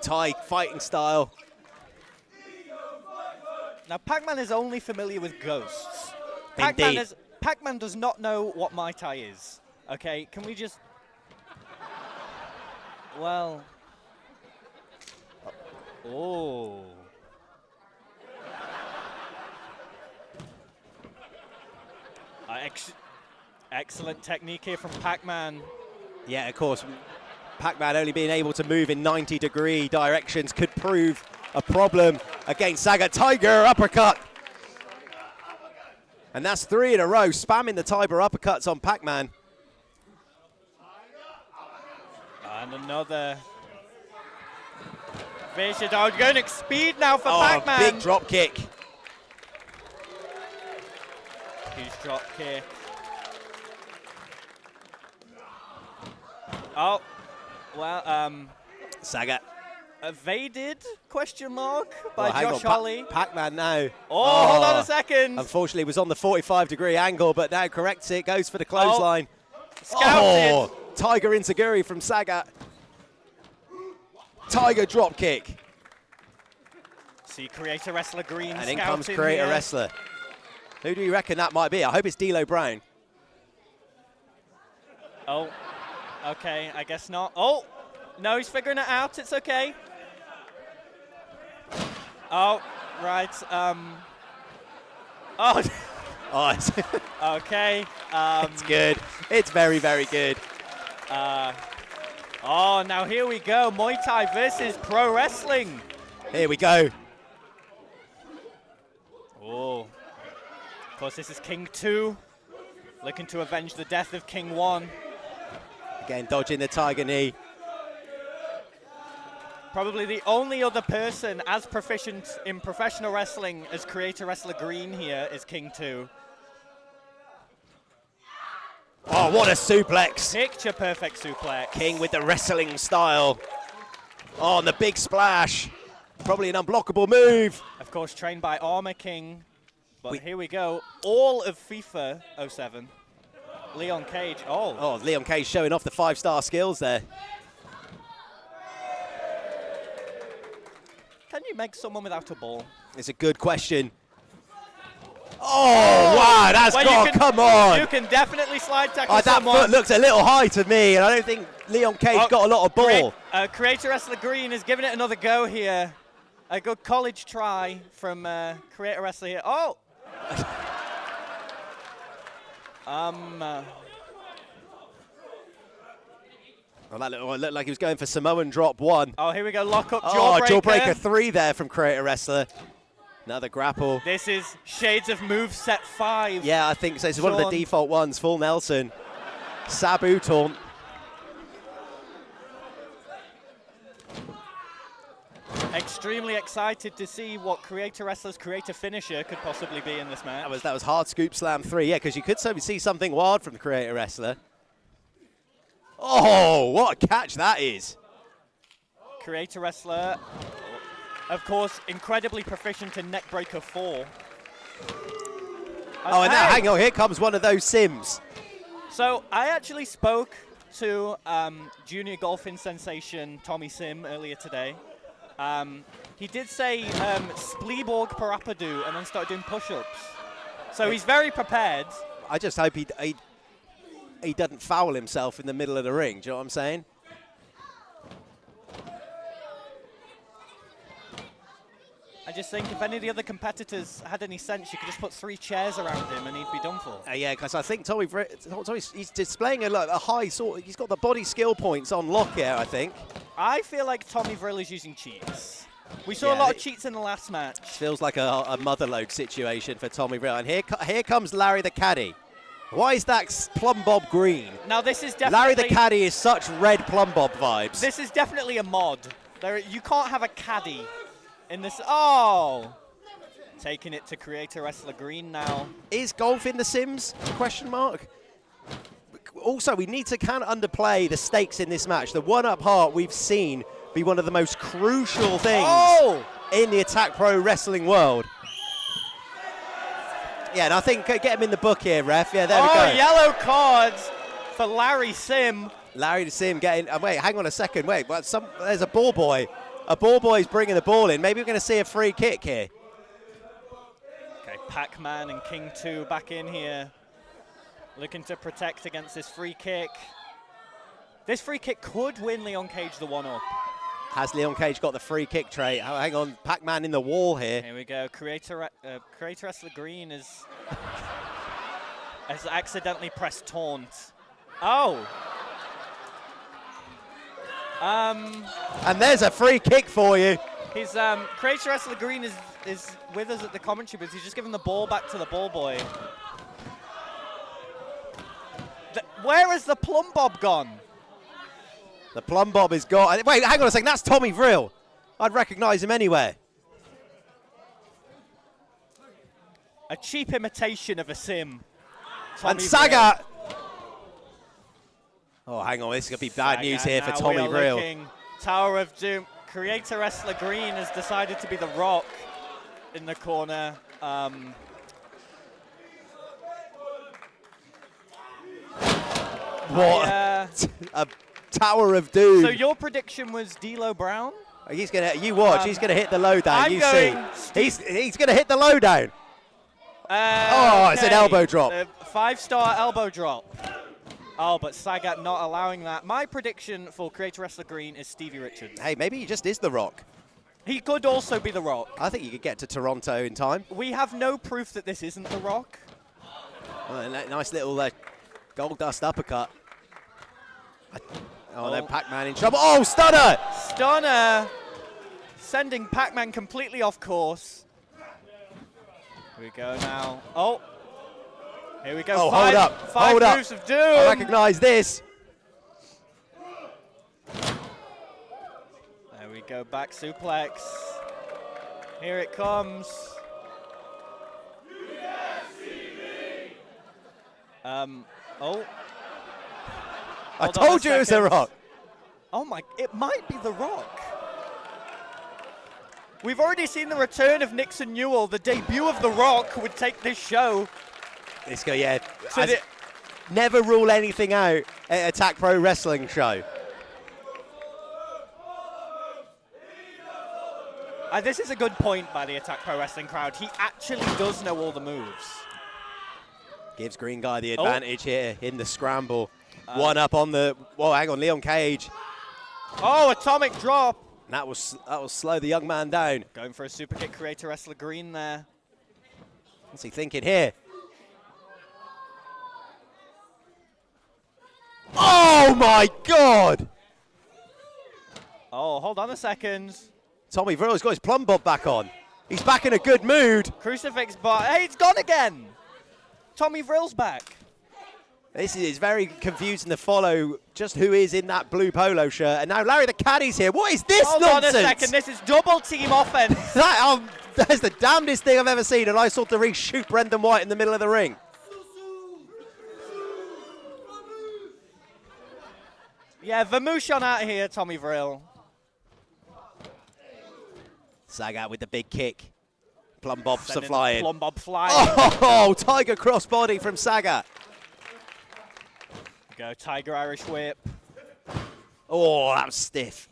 Thai fighting style. Now, Pac-Man is only familiar with ghosts. Indeed. Pac-Man does not know what Muay Thai is. Okay, can we just... Well... Oh... Excellent technique here from Pac-Man. Yeah, of course. Pac-Man only being able to move in 90-degree directions could prove a problem against Sagat. Tiger uppercut. And that's 3 in a row, spamming the Tiger uppercuts on Pac-Man. And another vicious going speed now for Pac-Man. Big drop kick. Huge drop kick. Oh, well, Sagat. Evaded, question mark, by Josh Holly. Pac-Man now. Oh, hold on a second. Unfortunately, was on the 45-degree angle, but now corrects it, goes for the clothesline. Scouted. Tiger Insiguri from Sagat. Tiger drop kick. See Creator Wrestler Green. And in comes Creator Wrestler. Who do you reckon that might be? I hope it's D'Lo Brown. Oh, okay, I guess not. Oh, no, he's figuring it out. It's okay. Oh, right. Oh. Okay. It's good. It's very, very good. Oh, now here we go. Muay Thai versus pro wrestling. Here we go. Oh. Of course, this is King 2. Looking to avenge the death of King 1. Again, dodging the Tiger knee. Probably the only other person as proficient in professional wrestling as Creator Wrestler Green here is King 2. Oh, what a suplex. Picture perfect suplex. King with the wrestling style. Oh, and the big splash. Probably an unblockable move. Of course, trained by Armor King. But here we go. All of FIFA 07. Leon Cage. Oh, Leon Cage showing off the 5-star skills there. Can you make someone without a ball? It's a good question. Oh, wow, that's come on. You can definitely slide tackle that someone. foot looks a little high to me, and I don't think Leon Cage got a lot of ball. Creator Wrestler Green is giving it another go here. A good college try from Creator Wrestler here. Oh! Well, that looked like he was going for Samoan drop 1. Oh, here we go, lock up jawbreaker. jawbreaker. Jawbreaker 3 there from Creator Wrestler. Another grapple. This is shades of moveset 5. Yeah, I think so. This is one of the default ones. Full Nelson. Sabu taunt. Extremely excited to see what Creator Wrestler's creator finisher could possibly be in this match. That was hard scoop slam 3. Yeah, because you could see something wild from the Creator Wrestler. Oh, what a catch that is. Creator Wrestler, of course, incredibly proficient in Neckbreaker 4. Oh, and now, hang on, here comes one of those sims. So I actually spoke to junior golfing sensation Tommy Sim earlier today. He did say Spleeborg Parapadu and then started doing push-ups. So he's very prepared. I just hope he doesn't foul himself in the middle of the ring. Do you know what I'm saying? I just think if any of the other competitors had any sense, you could just put 3 chairs around him and he'd be done for. Yeah, because I think he's displaying a high sort. He's got the body skill points on lock here, I think. I feel like Tommy Vrill is using cheats. We saw a lot of cheats in the last match. Feels like a motherload situation for Tommy Vrill. And here comes Larry the Caddy. Why is that Plum Bob green? Now this is definitely... Larry the Caddy is such red Plum Bob vibes. This is definitely a mod. You can't have a caddy in this. Oh! Taking it to Creator Wrestler Green now. Is golf in The Sims? Question mark. Also, we need to kind of underplay the stakes in this match. The one-up heart we've seen be one of the most crucial things in the Attack Pro Wrestling world. Yeah, and I think get him in the book here, ref. Yeah, there we go. Oh, yellow cards for Larry Sim. Larry Sim getting... wait, hang on a second. Wait, there's a ball boy. A ball boy's bringing the ball in. Maybe we're going to see a free kick here. Okay, Pac-Man and King 2 back in here. Looking to protect against this free kick. This free kick could win Leon Cage the one-up. Has Leon Cage got the free kick trait? Oh, hang on, Pac-Man in the wall here. Here we go. Creator Wrestler Green has accidentally pressed taunt. Oh. And there's a free kick for you. He's Creator Wrestler Green is with us at the commentary booth. He's just giving the ball back to the ball boy. Where has the Plum Bob gone? The Plum Bob is gone. Wait, hang on a second. That's Tommy Vrill. I'd recognise him anywhere. A cheap imitation of a sim. Tommy and Sagat. Vrill. Oh, hang on. This is going to be bad Sagat news here for now Tommy Vrill. Tower of Doom. Creator Wrestler Green has decided to be the Rock in the corner. What? A Tower of Doom. So your prediction was D'Lo Brown? He's gonna. You watch. He's gonna hit the lowdown. You see. He's gonna hit the lowdown. Oh, it's an elbow drop. 5-star elbow drop. Oh, but Sagat not allowing that. My prediction for Creator Wrestler Green is Stevie Richards. Hey, maybe he just is the Rock. He could also be the Rock. I think he could get to Toronto in time. We have no proof that this isn't the Rock. Oh, nice little gold dust uppercut. Oh, then Pac-Man in trouble. Oh, stunner! Stunner! Sending Pac-Man completely off course. Here we go now. Oh! Here we go. Oh, hold up. Five moves of doom. I recognise this. There we go, back suplex. Here it comes. Oh. I told you it was The Rock. Oh my, it might be The Rock. We've already seen the return of Nixon Newell. The debut of The Rock would take this show. Let's go, yeah. So Never rule anything out at Attack Pro Wrestling show. This is a good point by the Attack Pro Wrestling crowd. He actually does know all the moves. Gives Green Guy the advantage here in the scramble. One up on the, whoa, hang on, Leon Cage. Oh, atomic drop. That will slow the young man down. Going for a super kick, Creator Wrestler Green there. What's he thinking here? Oh my God! Oh, hold on a second. Tommy Vrill's got his plumb bob back on. He's back in a good mood. Crucifix bar. Hey, it's gone again. Tommy Vrill's back. This is very confusing to follow just who is in that blue polo shirt. And now Larry the Caddy's here. What is this nonsense? Hold on a second. This is double team offense. That's the damnedest thing I've ever seen. And I saw Darius shoot Brendan White in the middle of the ring. Yeah, Vamoosh on out here, Tommy Vrill. Sagat with the big kick. Plum bobs are flying. Plum bob flying. Oh, Tiger crossbody from Sagat. Go, Tiger Irish whip. Oh, that was stiff.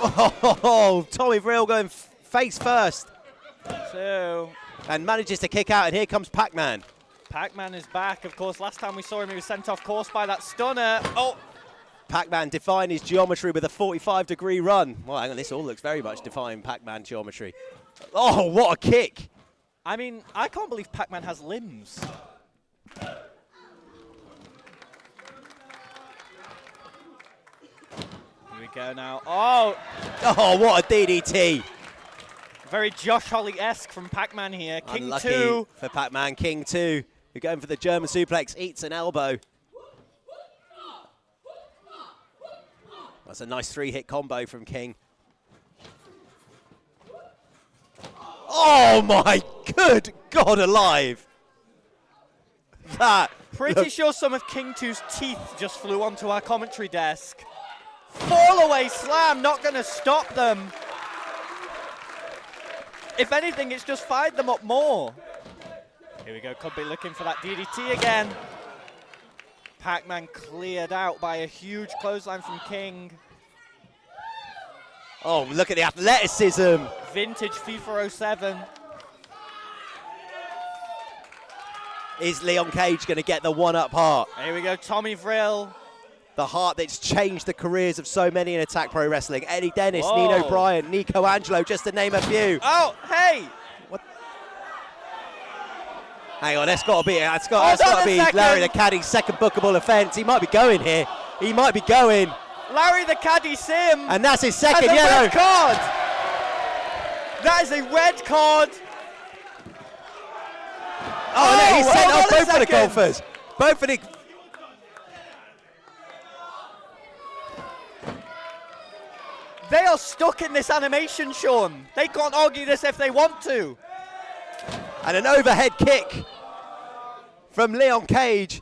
Oh, Tommy Vril going face first. So. And manages to kick out, and here comes Pac-Man. Pac-Man is back. Of course, last time we saw him, he was sent off course by that stunner. Oh. Pac-Man defying his geometry with a 45-degree run. Well, hang on, this all looks very much defying Pac-Man geometry. Oh, what a kick. I mean, I can't believe Pac-Man has limbs. Here we go now. Oh! Oh, what a DDT. Very Josh Holly-esque from Pac-Man here. King Unlucky 2. for Pac-Man. King 2. You're going for the German suplex. Eats an elbow. That's a nice 3-hit combo from King. Oh my good God alive! That. Pretty sure some of King 2's teeth just flew onto our commentary desk. Fall away slam, not going to stop them. If anything, it's just fired them up more. Here we go, could be looking for that DDT again. Pac-Man cleared out by a huge clothesline from King. Oh, look at the athleticism. Vintage FIFA 07. Is Leon Cage going to get the one-up heart? Here we go, Tommy Vril. The heart that's changed the careers of so many in Attack Pro Wrestling. Eddie Dennis, Nino Bryan, Nico Angelo, just to name a few. Oh, hey! What? Hang on, that's got to be Larry the Caddy's second bookable offence. He might be going here. He might be going. Larry the Caddy Sim. And that's his second yellow. Red card. That is a red card. Oh, no, he's sent off both of the golfers. Both of the... They are stuck in this animation, Sean. They can't argue this if they want to. And an overhead kick from Leon Cage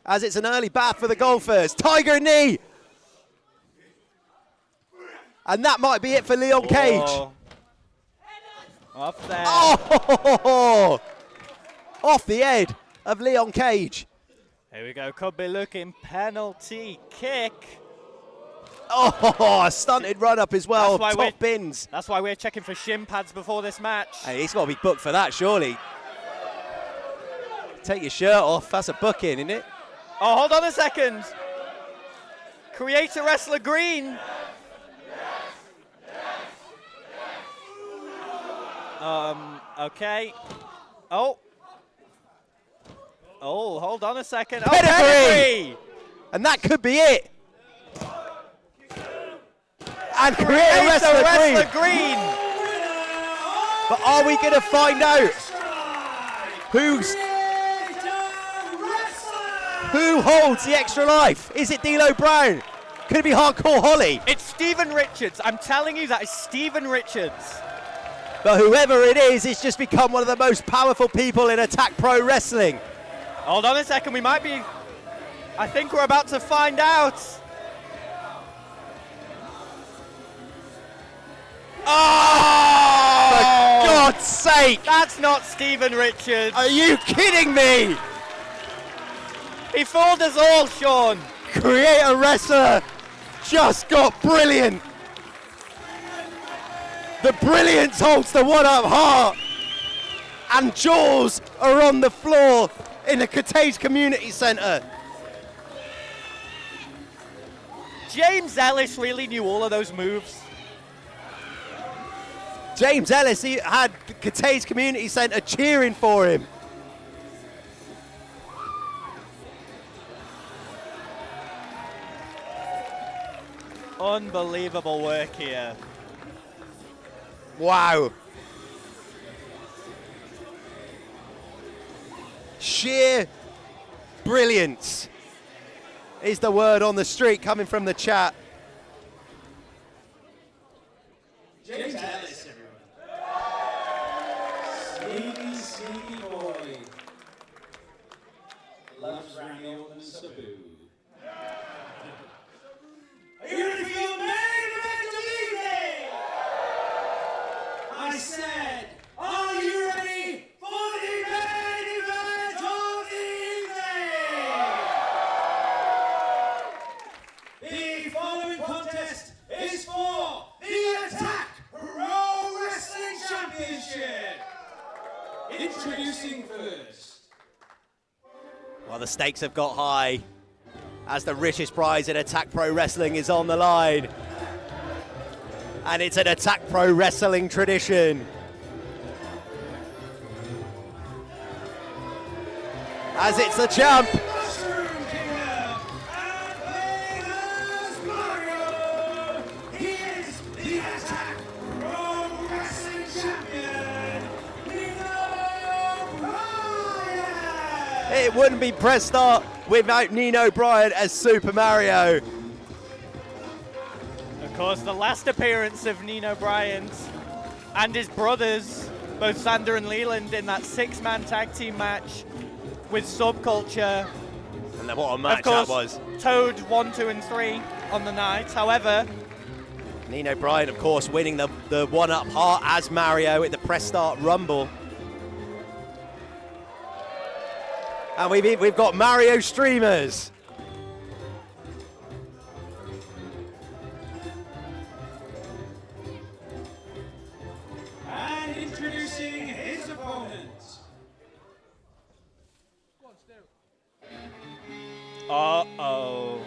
as it's an early bath for the golfers. Tiger knee. And that might be it for Leon Cage. Oh. Off there. Oh! Off the head of Leon Cage. Here we go. Could be looking penalty kick. Oh, a stunted run up as well. Top bins. That's why we're checking for shin pads before this match. Hey, he's got to be booked for that, surely. Take your shirt off. That's a booking, isn't it? Oh, hold on a second. Creator Wrestler Green. Okay. Oh. Oh, hold on a second. Oh, pedigree! And that could be it. And Creator Wrestler Green. But are we going to find out who's... Who holds the extra life? Is it D'Lo Brown? Could it be Hardcore Holly? It's Stephen Richards. I'm telling you, that is Stephen Richards. But whoever it is, it's just become one of the most powerful people in Attack Pro Wrestling. Hold on a second, we might be... I think we're about to find out. Oh! For God's sake! That's not Stephen Richards. Are you kidding me? He fooled us all, Sean. Creator Wrestler just got brilliant. The brilliance holds the one-up heart. And jaws are on the floor in the Cathays Community Centre. James Ellis really knew all of those moves. James Ellis, he had the Cathays Community Centre cheering for him. Unbelievable work here. Wow. Sheer brilliance is the word on the street coming from the chat. James Ellis, everyone. Sneaky boy. Loves Randy Orton and Sabu. Are you ready for your main event of the evening? I said, are you ready for the main event of the evening? The following contest is for the Attack Pro Wrestling Championship. Introducing first. Well, the stakes have got high as the richest prize in Attack Pro Wrestling is on the line. And it's an Attack Pro Wrestling tradition. As it's the champ. He is the Attack Pro Wrestling Champion, Nico Bryan! It wouldn't be Press Start without Nino Bryan as Super Mario. Of course, the last appearance of Nino Bryan's and his brothers, both Sander and Leland, in that six-man tag team match with Subculture. And what a match of course, that was. Toad 1, 2, and 3 on the night. However, Nino Bryan, of course, winning the one-up heart as Mario at the Press Start Rumble. And we've got Mario streamers. And introducing his opponent. uh-oh.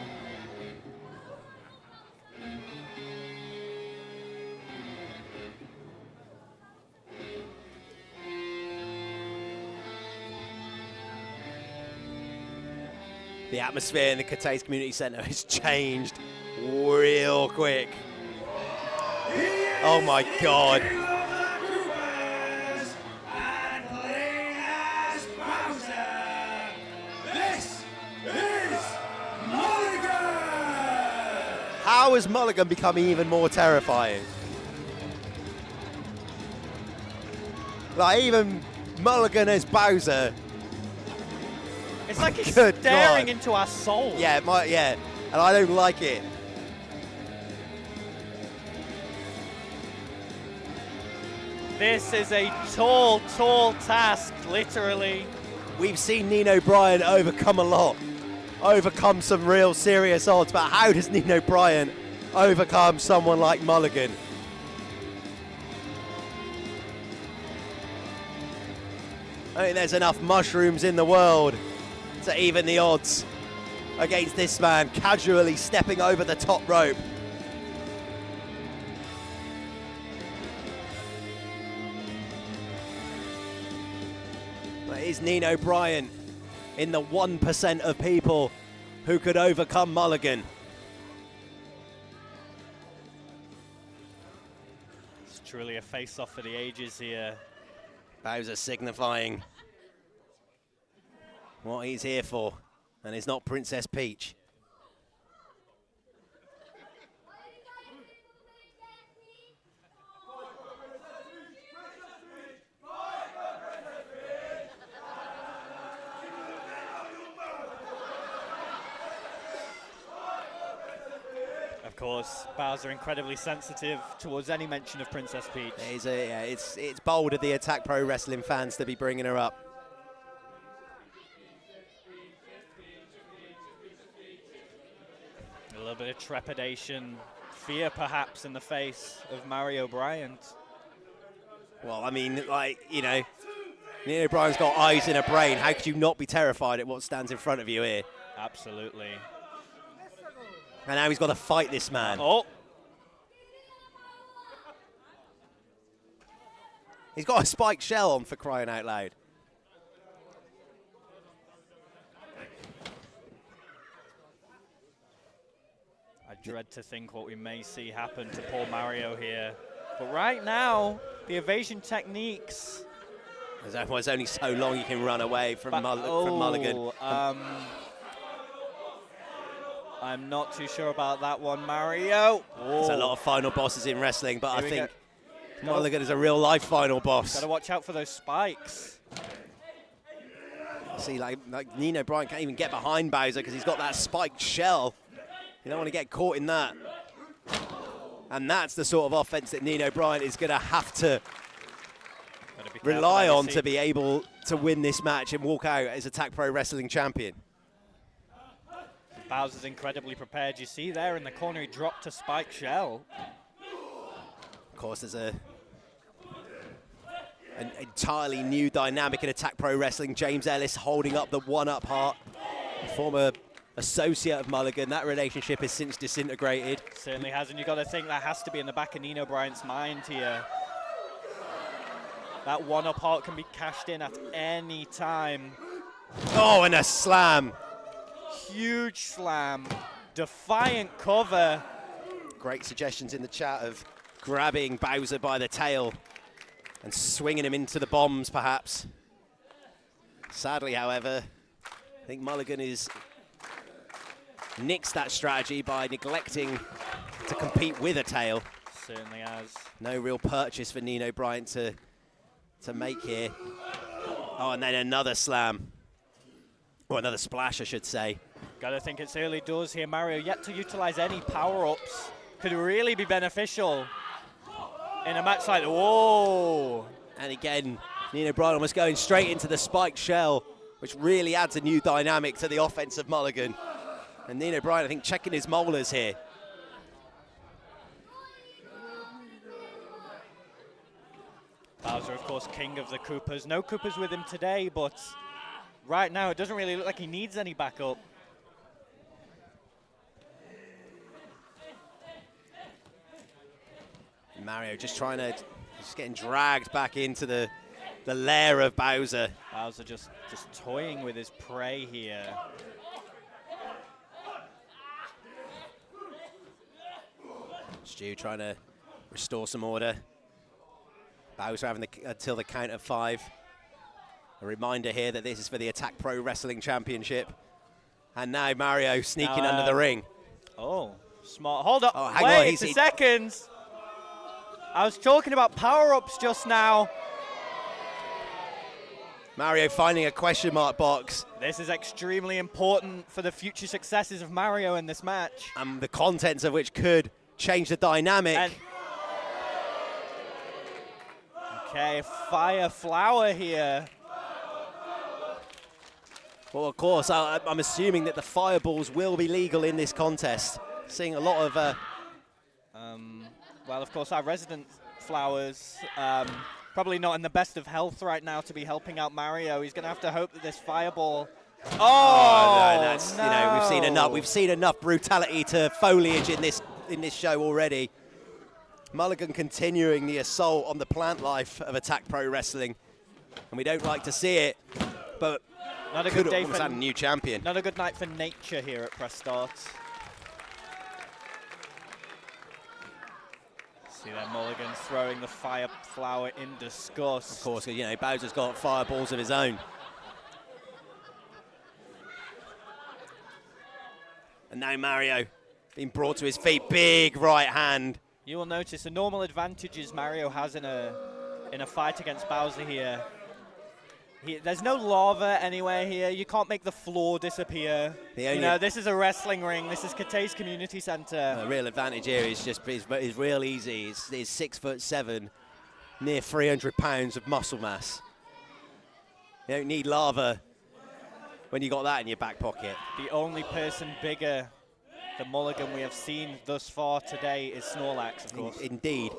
The atmosphere in the Cathays Community Centre has changed real quick. Oh my God. How has Mulligan become even more terrifying? Like even Mulligan as Bowser. It's like he's Good staring God. into our soul. Yeah, and I don't like it. This is a tall, tall task, literally. We've seen Nino Bryan overcome a lot, overcome some real serious odds, but how does Nino Bryan overcome someone like Mulligan? I think there's enough mushrooms in the world to even the odds against this man casually stepping over the top rope. But is Nino Bryan in the 1% of people who could overcome Mulligan? It's truly a face-off for the ages here. Bowser signifying what he's here for. And it's not Princess Peach. Of course, Bowser incredibly sensitive towards any mention of Princess Peach. It's bold of the Attack Pro Wrestling fans to be bringing her up. A little bit of trepidation, fear perhaps in the face of Mario Bryant. Well, I mean, like, you know, Nino Bryan's got eyes in her brain. How could you not be terrified at what stands in front of you here? Absolutely. And now he's got to fight this man. Oh. He's got a spiked shell on, for crying out loud. I dread to think what we may see happen to poor Mario here. But right now, the evasion techniques. There's only so long you can run away from Mulligan. I'm not too sure about that one, Mario. There's a lot of final bosses in wrestling, but I think Mulligan is a real-life final boss. Got to watch out for those spikes. See, like Nino Bryan can't even get behind Bowser because he's got that spiked shell. You don't want to get caught in that. And that's the sort of offense that Nino Bryan is going to have to rely on to be able to win this match and walk out as Attack Pro Wrestling champion. Bowser's incredibly prepared. You see there in the corner, he dropped a spike shell. Of course, there's an entirely new dynamic in Attack Pro Wrestling. James Ellis holding up the one-up heart, former associate of Mulligan. That relationship has since disintegrated. Certainly has, and you've got to think that has to be in the back of Nino Bryant's mind here. That one-up heart can be cashed in at any time. Oh, and a slam. Huge slam. Defiant cover. Great suggestions in the chat of grabbing Bowser by the tail and swinging him into the bombs, perhaps. Sadly, however, I think Mulligan is nixed that strategy by neglecting to compete with a tail. Certainly has. No real purchase for Nino Bryant to make here. Oh, and then another slam. Or another splash, I should say. Gotta think it's early doors here. Mario yet to utilize any power-ups. Could really be beneficial in a match like that. Whoa! And again, Nino Bryant almost going straight into the spiked shell, which really adds a new dynamic to the offense of Mulligan. And Nino Bryant, I think, checking his molars here. Bowser, of course, king of the Koopas. No Koopas with him today, but right now it doesn't really look like he needs any backup. Mario just getting dragged back into the lair of Bowser. Bowser just toying with his prey here. Stu trying to restore some order. Bowser having until the count of 5. A reminder here that this is for the Attack Pro Wrestling Championship. And now Mario sneaking under the ring. Oh, smart. Hold up. Oh, hang Wait on. a second. I was talking about power-ups just now. Mario finding a question mark box. This is extremely important for the future successes of Mario in this match. And the contents of which could change the dynamic. Okay, fire flower here. Well, of course, I'm assuming that the fireballs will be legal in this contest. Seeing a lot of... well, of course, our resident flowers, probably not in the best of health right now to be helping out Mario. He's going to have to hope that this fireball... Oh, no, that's, no. You know, we've seen enough brutality to foliage in this show already. Mulligan continuing the assault on the plant life of Attack Pro Wrestling. And we don't like to see it, but not a good day for a new champion. Not a good night for nature here at Press Start. See there, Mulligan throwing the fire flower in disgust. Of course, you know, Bowser's got fireballs of his own. And now Mario being brought to his feet. Big right hand. You will notice the normal advantages Mario has in a fight against Bowser here. There's no lava anywhere here. You can't make the floor disappear. This is a wrestling ring. This is Cathays Community Centre. The real advantage here is just is real easy. He's 6'7", near 300 pounds of muscle mass. You don't need lava when you got that in your back pocket. The only person bigger than Mulligan we have seen thus far today is Snorlax, of course. Indeed.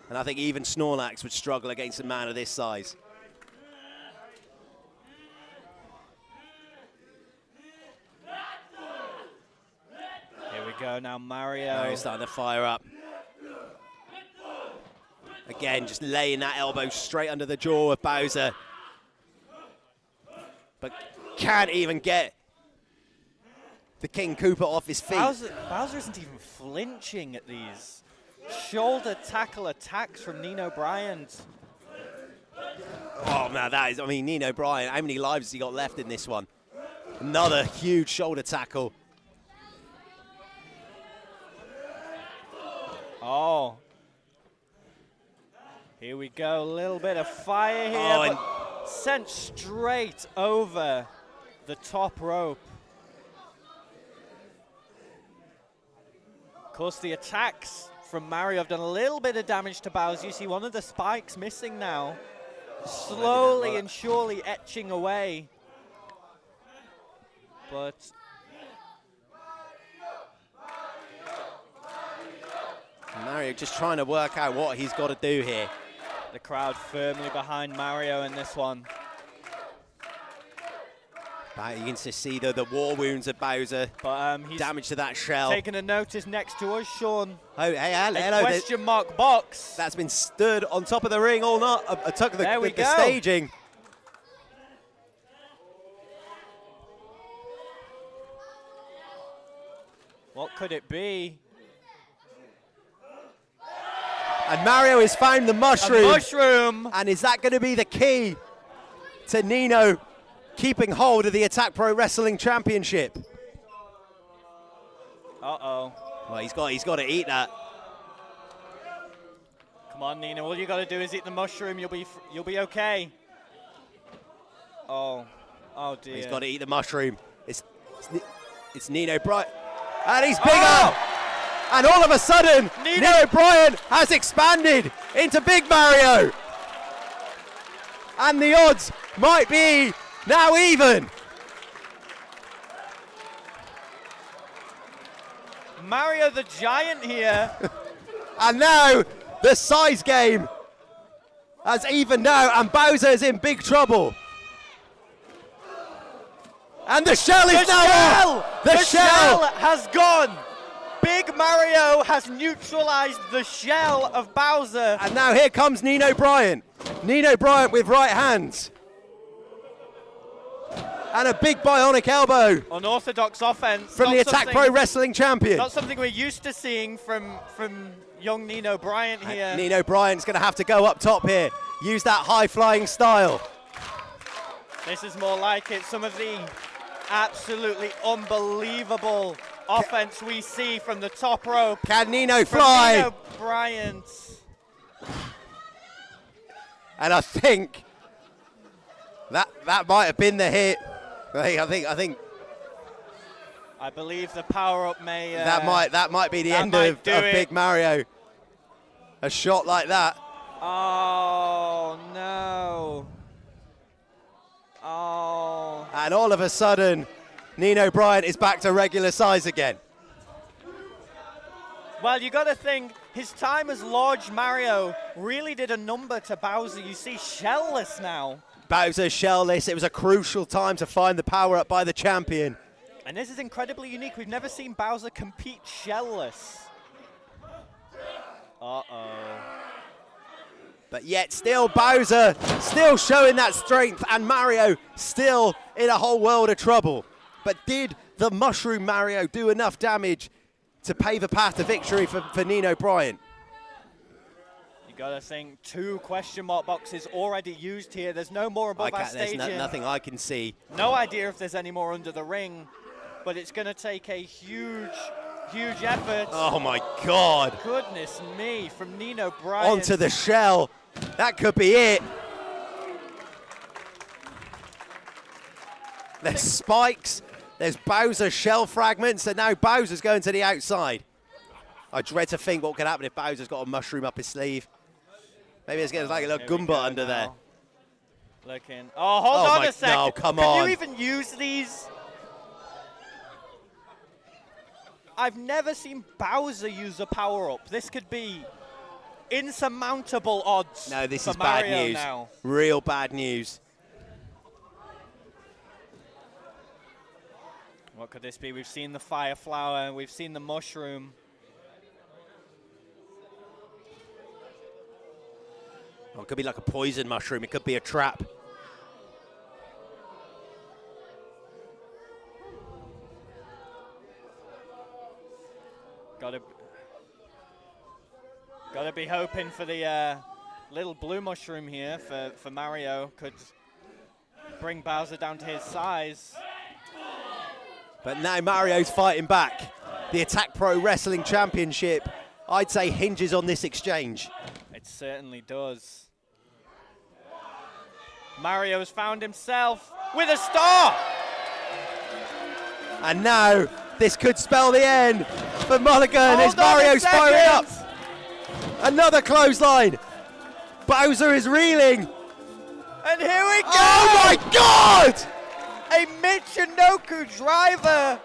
And I think even Snorlax would struggle against a man of this size. Here we go now, Mario. Mario's starting to fire up. Again, just laying that elbow straight under the jaw of Bowser. But can't even get the King Koopa off his feet. Bowser isn't even flinching at these shoulder tackle attacks from Nino Bryant. Oh, man, that is, I mean, Nino Bryant, how many lives has he got left in this one? Another huge shoulder tackle. Oh. Here we go, a little bit of fire here, but sent straight over the top rope. Of course, the attacks from Mario have done a little bit of damage to Bowser. You see one of the spikes missing now, slowly and surely etching away. But Mario just trying to work out what he's got to do here. The crowd firmly behind Mario in this one. You can just see the war wounds of Bowser. But he's damage to that shell. Taking a notice next to us, Sean. Oh, hey, hello. Question mark box. That's been stood on top of the ring all night. Took the go. staging. What could it be? And Mario has found the mushroom. A mushroom. And is that going to be the key to Nino keeping hold of the Attack Pro Wrestling Championship? Uh-oh. Well, he's got to eat that. Come on, Nino. All you got to do is eat the mushroom. You'll be okay. Oh dear. He's got to eat the mushroom. It's Nino Bryant, and he's bigger. Oh! And all of a sudden, Nino Bryant has expanded into Big Mario. And the odds might be now even. Mario the Giant here. And now the size game has even now, and Bowser is in big trouble. And the shell is now off. The shell has gone. Big Mario has neutralized the shell of Bowser. And now here comes Nino Bryant. Nino Bryant with right hands. And a big bionic elbow. Unorthodox offense. From the Attack Pro Wrestling Champion. Not something we're used to seeing from young Nino Bryant here. And Nino Bryant's going to have to go up top here. Use that high-flying style. This is more like it. Some of the absolutely unbelievable offense we see from the top rope. Can Nino fly? Nino Bryant. And I think that might have been the hit. I believe the power-up may. That might be the end of Big Mario. A shot like that. Oh no. Oh. And all of a sudden, Nino Bryant is back to regular size again. Well, you got to think his time as Large Mario really did a number to Bowser. You see, shellless now. Bowser shellless. It was a crucial time to find the power-up by the champion. And this is incredibly unique. We've never seen Bowser compete shellless. Uh-oh. But yet still Bowser still showing that strength, and Mario still in a whole world of trouble. But did the Mushroom Mario do enough damage to pave a path to victory for Nino Bryant? You gotta think 2 question mark boxes already used here. There's no more above our stages. There's nothing I can see. No idea if there's any more under the ring. but it's going to take a huge effort. Oh my God. Goodness me, from Nino Bryant. Onto the shell. That could be it. There's spikes. There's Bowser shell fragments, and now Bowser's going to the outside. I dread to think what could happen if Bowser's got a mushroom up his sleeve. Maybe it's getting like a little gumbo under there. Looking. Oh, hold on a second. No, come Can on. you even use these? I've never seen Bowser use a power-up. This could be insurmountable odds. No, this for is bad Mario news. now. Real bad news. What could this be? We've seen the fire flower. We've seen the mushroom. Oh, it could be like a poison mushroom. It could be a trap. Gotta be hoping for the little blue mushroom here for Mario. Could bring Bowser down to his size. But now Mario's fighting back. The Attack Pro Wrestling Championship, I'd say, hinges on this exchange. It certainly does. Mario's found himself with a star! And now, this could spell the end for Mulligan as Mario's firing up. Another clothesline. Bowser is reeling. And here we go! Oh my God! A Michinoku driver.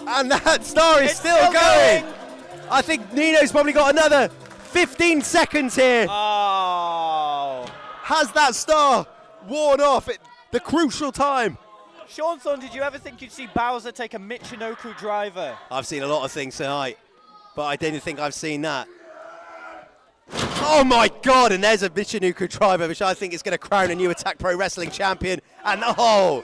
And that star is still going. I think Nino's probably got another 15 seconds here. Oh. Has that star worn off at the crucial time? Sean Thorne, did you ever think you'd see Bowser take a Michinoku driver? I've seen a lot of things tonight, but I didn't think I've seen that. Oh my God, and there's a Michinoku driver, which I think is going to crown a new Attack Pro Wrestling champion. And oh!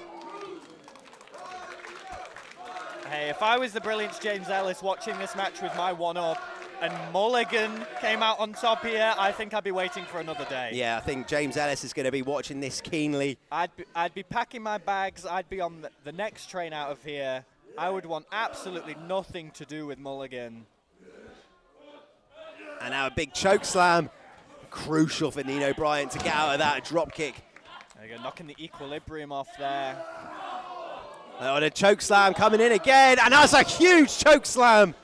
Hey, if I was the brilliant James Ellis watching this match with my one-up and Mulligan came out on top here, I think I'd be waiting for another day. Yeah, I think James Ellis is going to be watching this keenly. I'd be packing my bags. I'd be on the next train out of here. I would want absolutely nothing to do with Mulligan. And now a big choke slam. Crucial for Nino Bryant to get out of that drop kick. There you go, knocking the equilibrium off there. Oh, the choke slam coming in again, and that's a huge choke slam.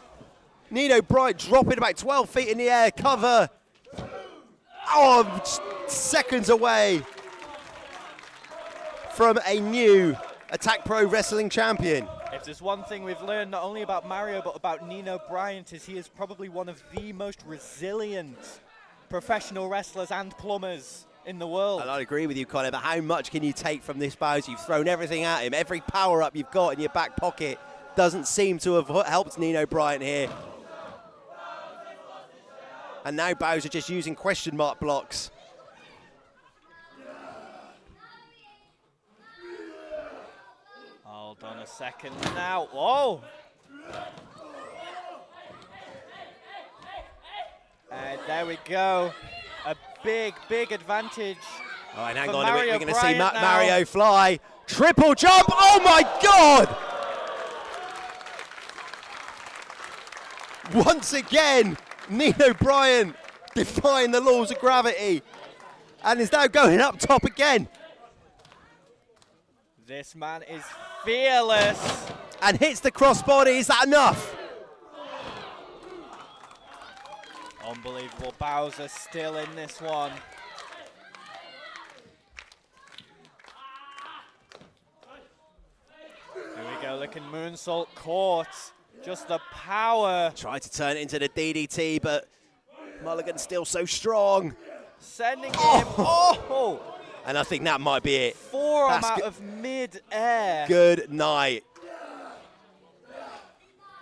Nino Bryant dropping about 12 feet in the air, cover. Oh, seconds away from a new Attack Pro Wrestling champion. If there's one thing we've learned not only about Mario but about Nino Bryant is he is probably one of the most resilient professional wrestlers and plumbers in the world. I'd agree with you, Connor, but how much can you take from this Bowser? You've thrown everything at him. Every power-up you've got in your back pocket doesn't seem to have helped Nino Bryant here. And now Bowser just using question mark blocks. Hold on a second now. Whoa! And there we go. A big advantage. Oh, and hang for on a minute, Mario we're going to see Bryant now. Mario fly. Triple jump, oh my God! Once again, Nino Bryant defying the laws of gravity and is now going up top again. This man is fearless. And hits the crossbody, is that enough? Unbelievable, Bowser still in this one. Here we go, looking moonsault caught. Just the power. Tried to turn it into the DDT, but Mulligan's still so strong. Sending him, oh! And I think that might be it. Forearm out of mid-air. Good night.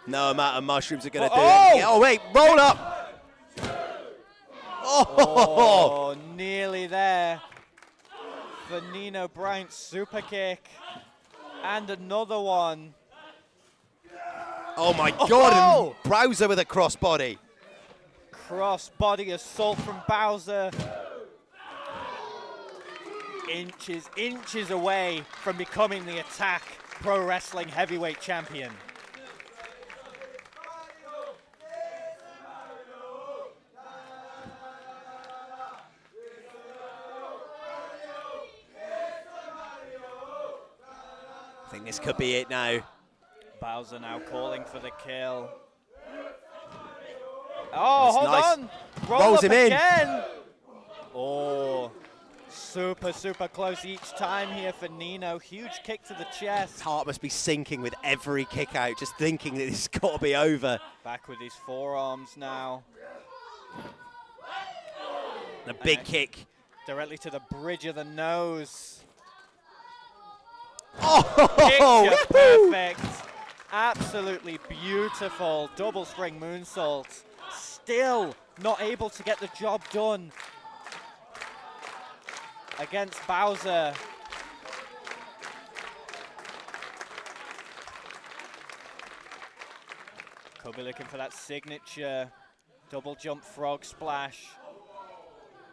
No amount of mushrooms are going to do Oh! it. Oh, wait, roll up. Oh, nearly there for Nino Bryant's super kick. And another one. Oh my God, and Bowser with a crossbody. Crossbody assault from Bowser. inches away from becoming the Attack Pro Wrestling Heavyweight Champion. I think this could be it now. Bowser now calling for the kill. Oh, That's hold nice. on. Roll Rolls up him in. again. Oh, super close each time here for Nino. Huge kick to the chest. His heart must be sinking with every kick out, just thinking that this has got to be over. Back with his forearms now. The big kick. Directly to the bridge of the nose. Oh, Picture perfect. Absolutely beautiful. Double spring moonsault. Still not able to get the job done against Bowser. Could be looking for that signature double jump frog splash.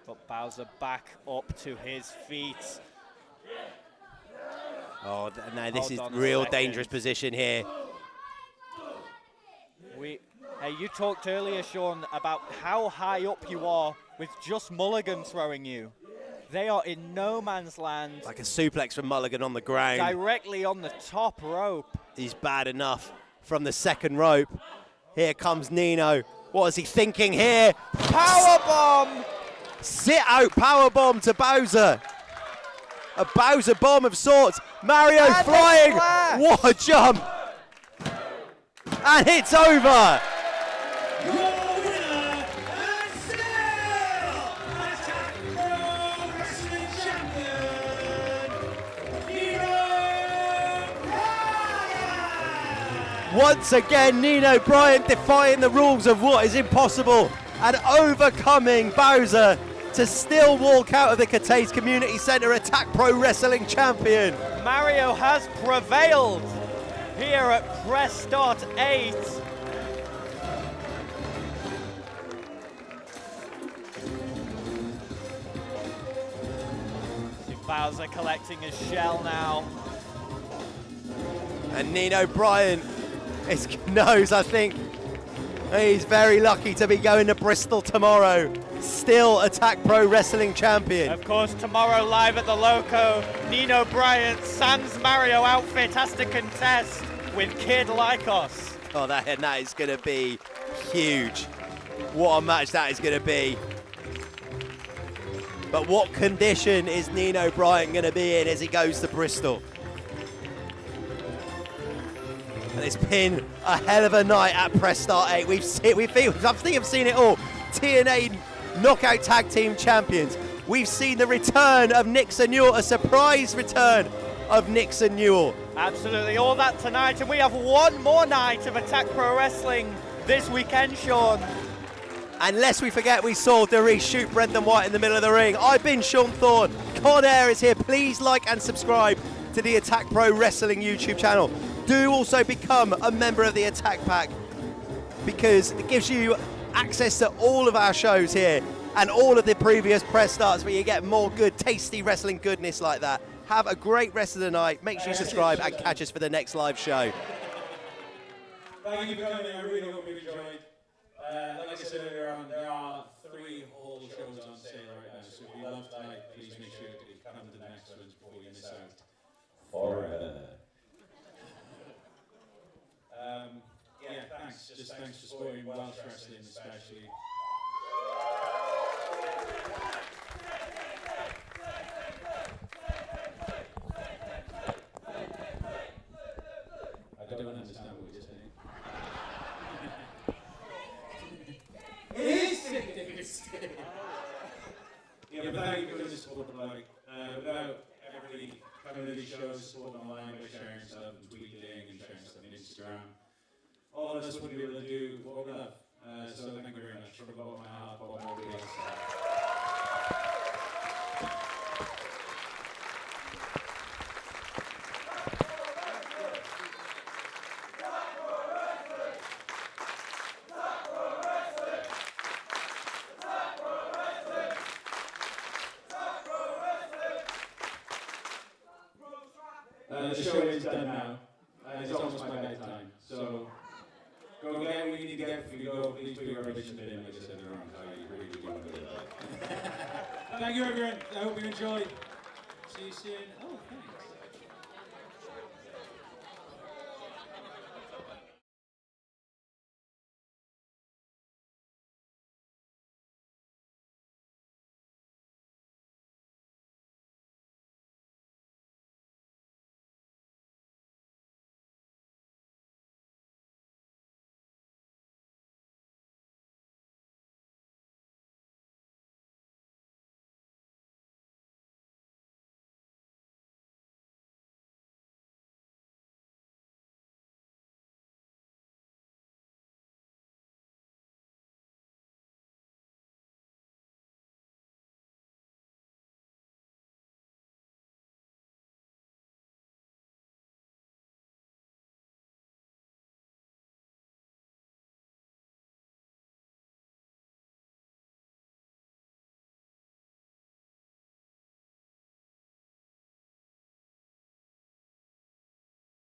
But Bowser back up to his feet. Oh, no, this Hold is on a real second. dangerous position here. Hey, you talked earlier, Sean, about how high up you are with just Mulligan throwing you. They are in no man's land. Like a suplex from Mulligan on the ground. Directly on the top rope. He's bad enough from the second rope. Here comes Nino. What is he thinking here? Powerbomb! Sit out powerbomb to Bowser. A Bowser bomb of sorts. Mario And flying. a splash. What a jump. And it's over. Your winner and still Attack Pro Wrestling Champion, Nino Bryant! Once again, Nino Bryant defying the rules of what is impossible and overcoming Bowser to still walk out of the Cathays Community Centre Attack Pro Wrestling Champion. Mario has prevailed here at press start 8. See Bowser collecting his shell now. And Nino Bryant knows, I think, he's very lucky to be going to Bristol tomorrow. Still Attack Pro Wrestling Champion. Of course, tomorrow live at the Loco, Nino Bryant, Sans Mario outfit has to contest with Kid Lycos. Oh, that is going to be huge. What a match that is going to be. But what condition is Nino Bryant going to be in as he goes to Bristol? And it's been a hell of a night at Press Start 8. I think I've seen it all. TNA Knockout Tag Team Champions. We've seen the return of Nixon Newell, a surprise return of Nixon Newell. Absolutely, all that tonight, and we have one more night of Attack Pro Wrestling this weekend, Sean. And lest we forget, we saw Doris shoot Brendan White in the middle of the ring. I've been Sean Thorne. Con Air is here. Please like and subscribe to the Attack Pro Wrestling YouTube channel. Do also become a member of the Attack Pack, because it gives you access to all of our shows here and all of the previous press starts, where you get more good, tasty wrestling goodness like that. Have a great rest of the night. Make sure you subscribe and catch us for the next live show. Thank you for coming. I really hope you enjoyed. Like I said earlier on, there are 3 whole shows on sale right now. So if you love tonight, please make sure to come to the next ones before you miss out. Forever. Yeah, thanks. Just thanks for supporting Welsh wrestling, especially. I don't understand what you're saying. It is. Yeah, but thank you for the support. Like, without everybody coming to these shows, supporting online by sharing stuff and tweeting and sharing stuff on Instagram, all of us wouldn't be able to do what we love. So thank you very much from the bottom of my heart, bottom of everybody else's heart. The show is done now. It's almost my bedtime. So go get what you need to get before you go. Please put your rubbish in the bin, like I said earlier on. I really do want to do that. Thank you, everyone. I hope you enjoyed. See you soon. Oh, thanks.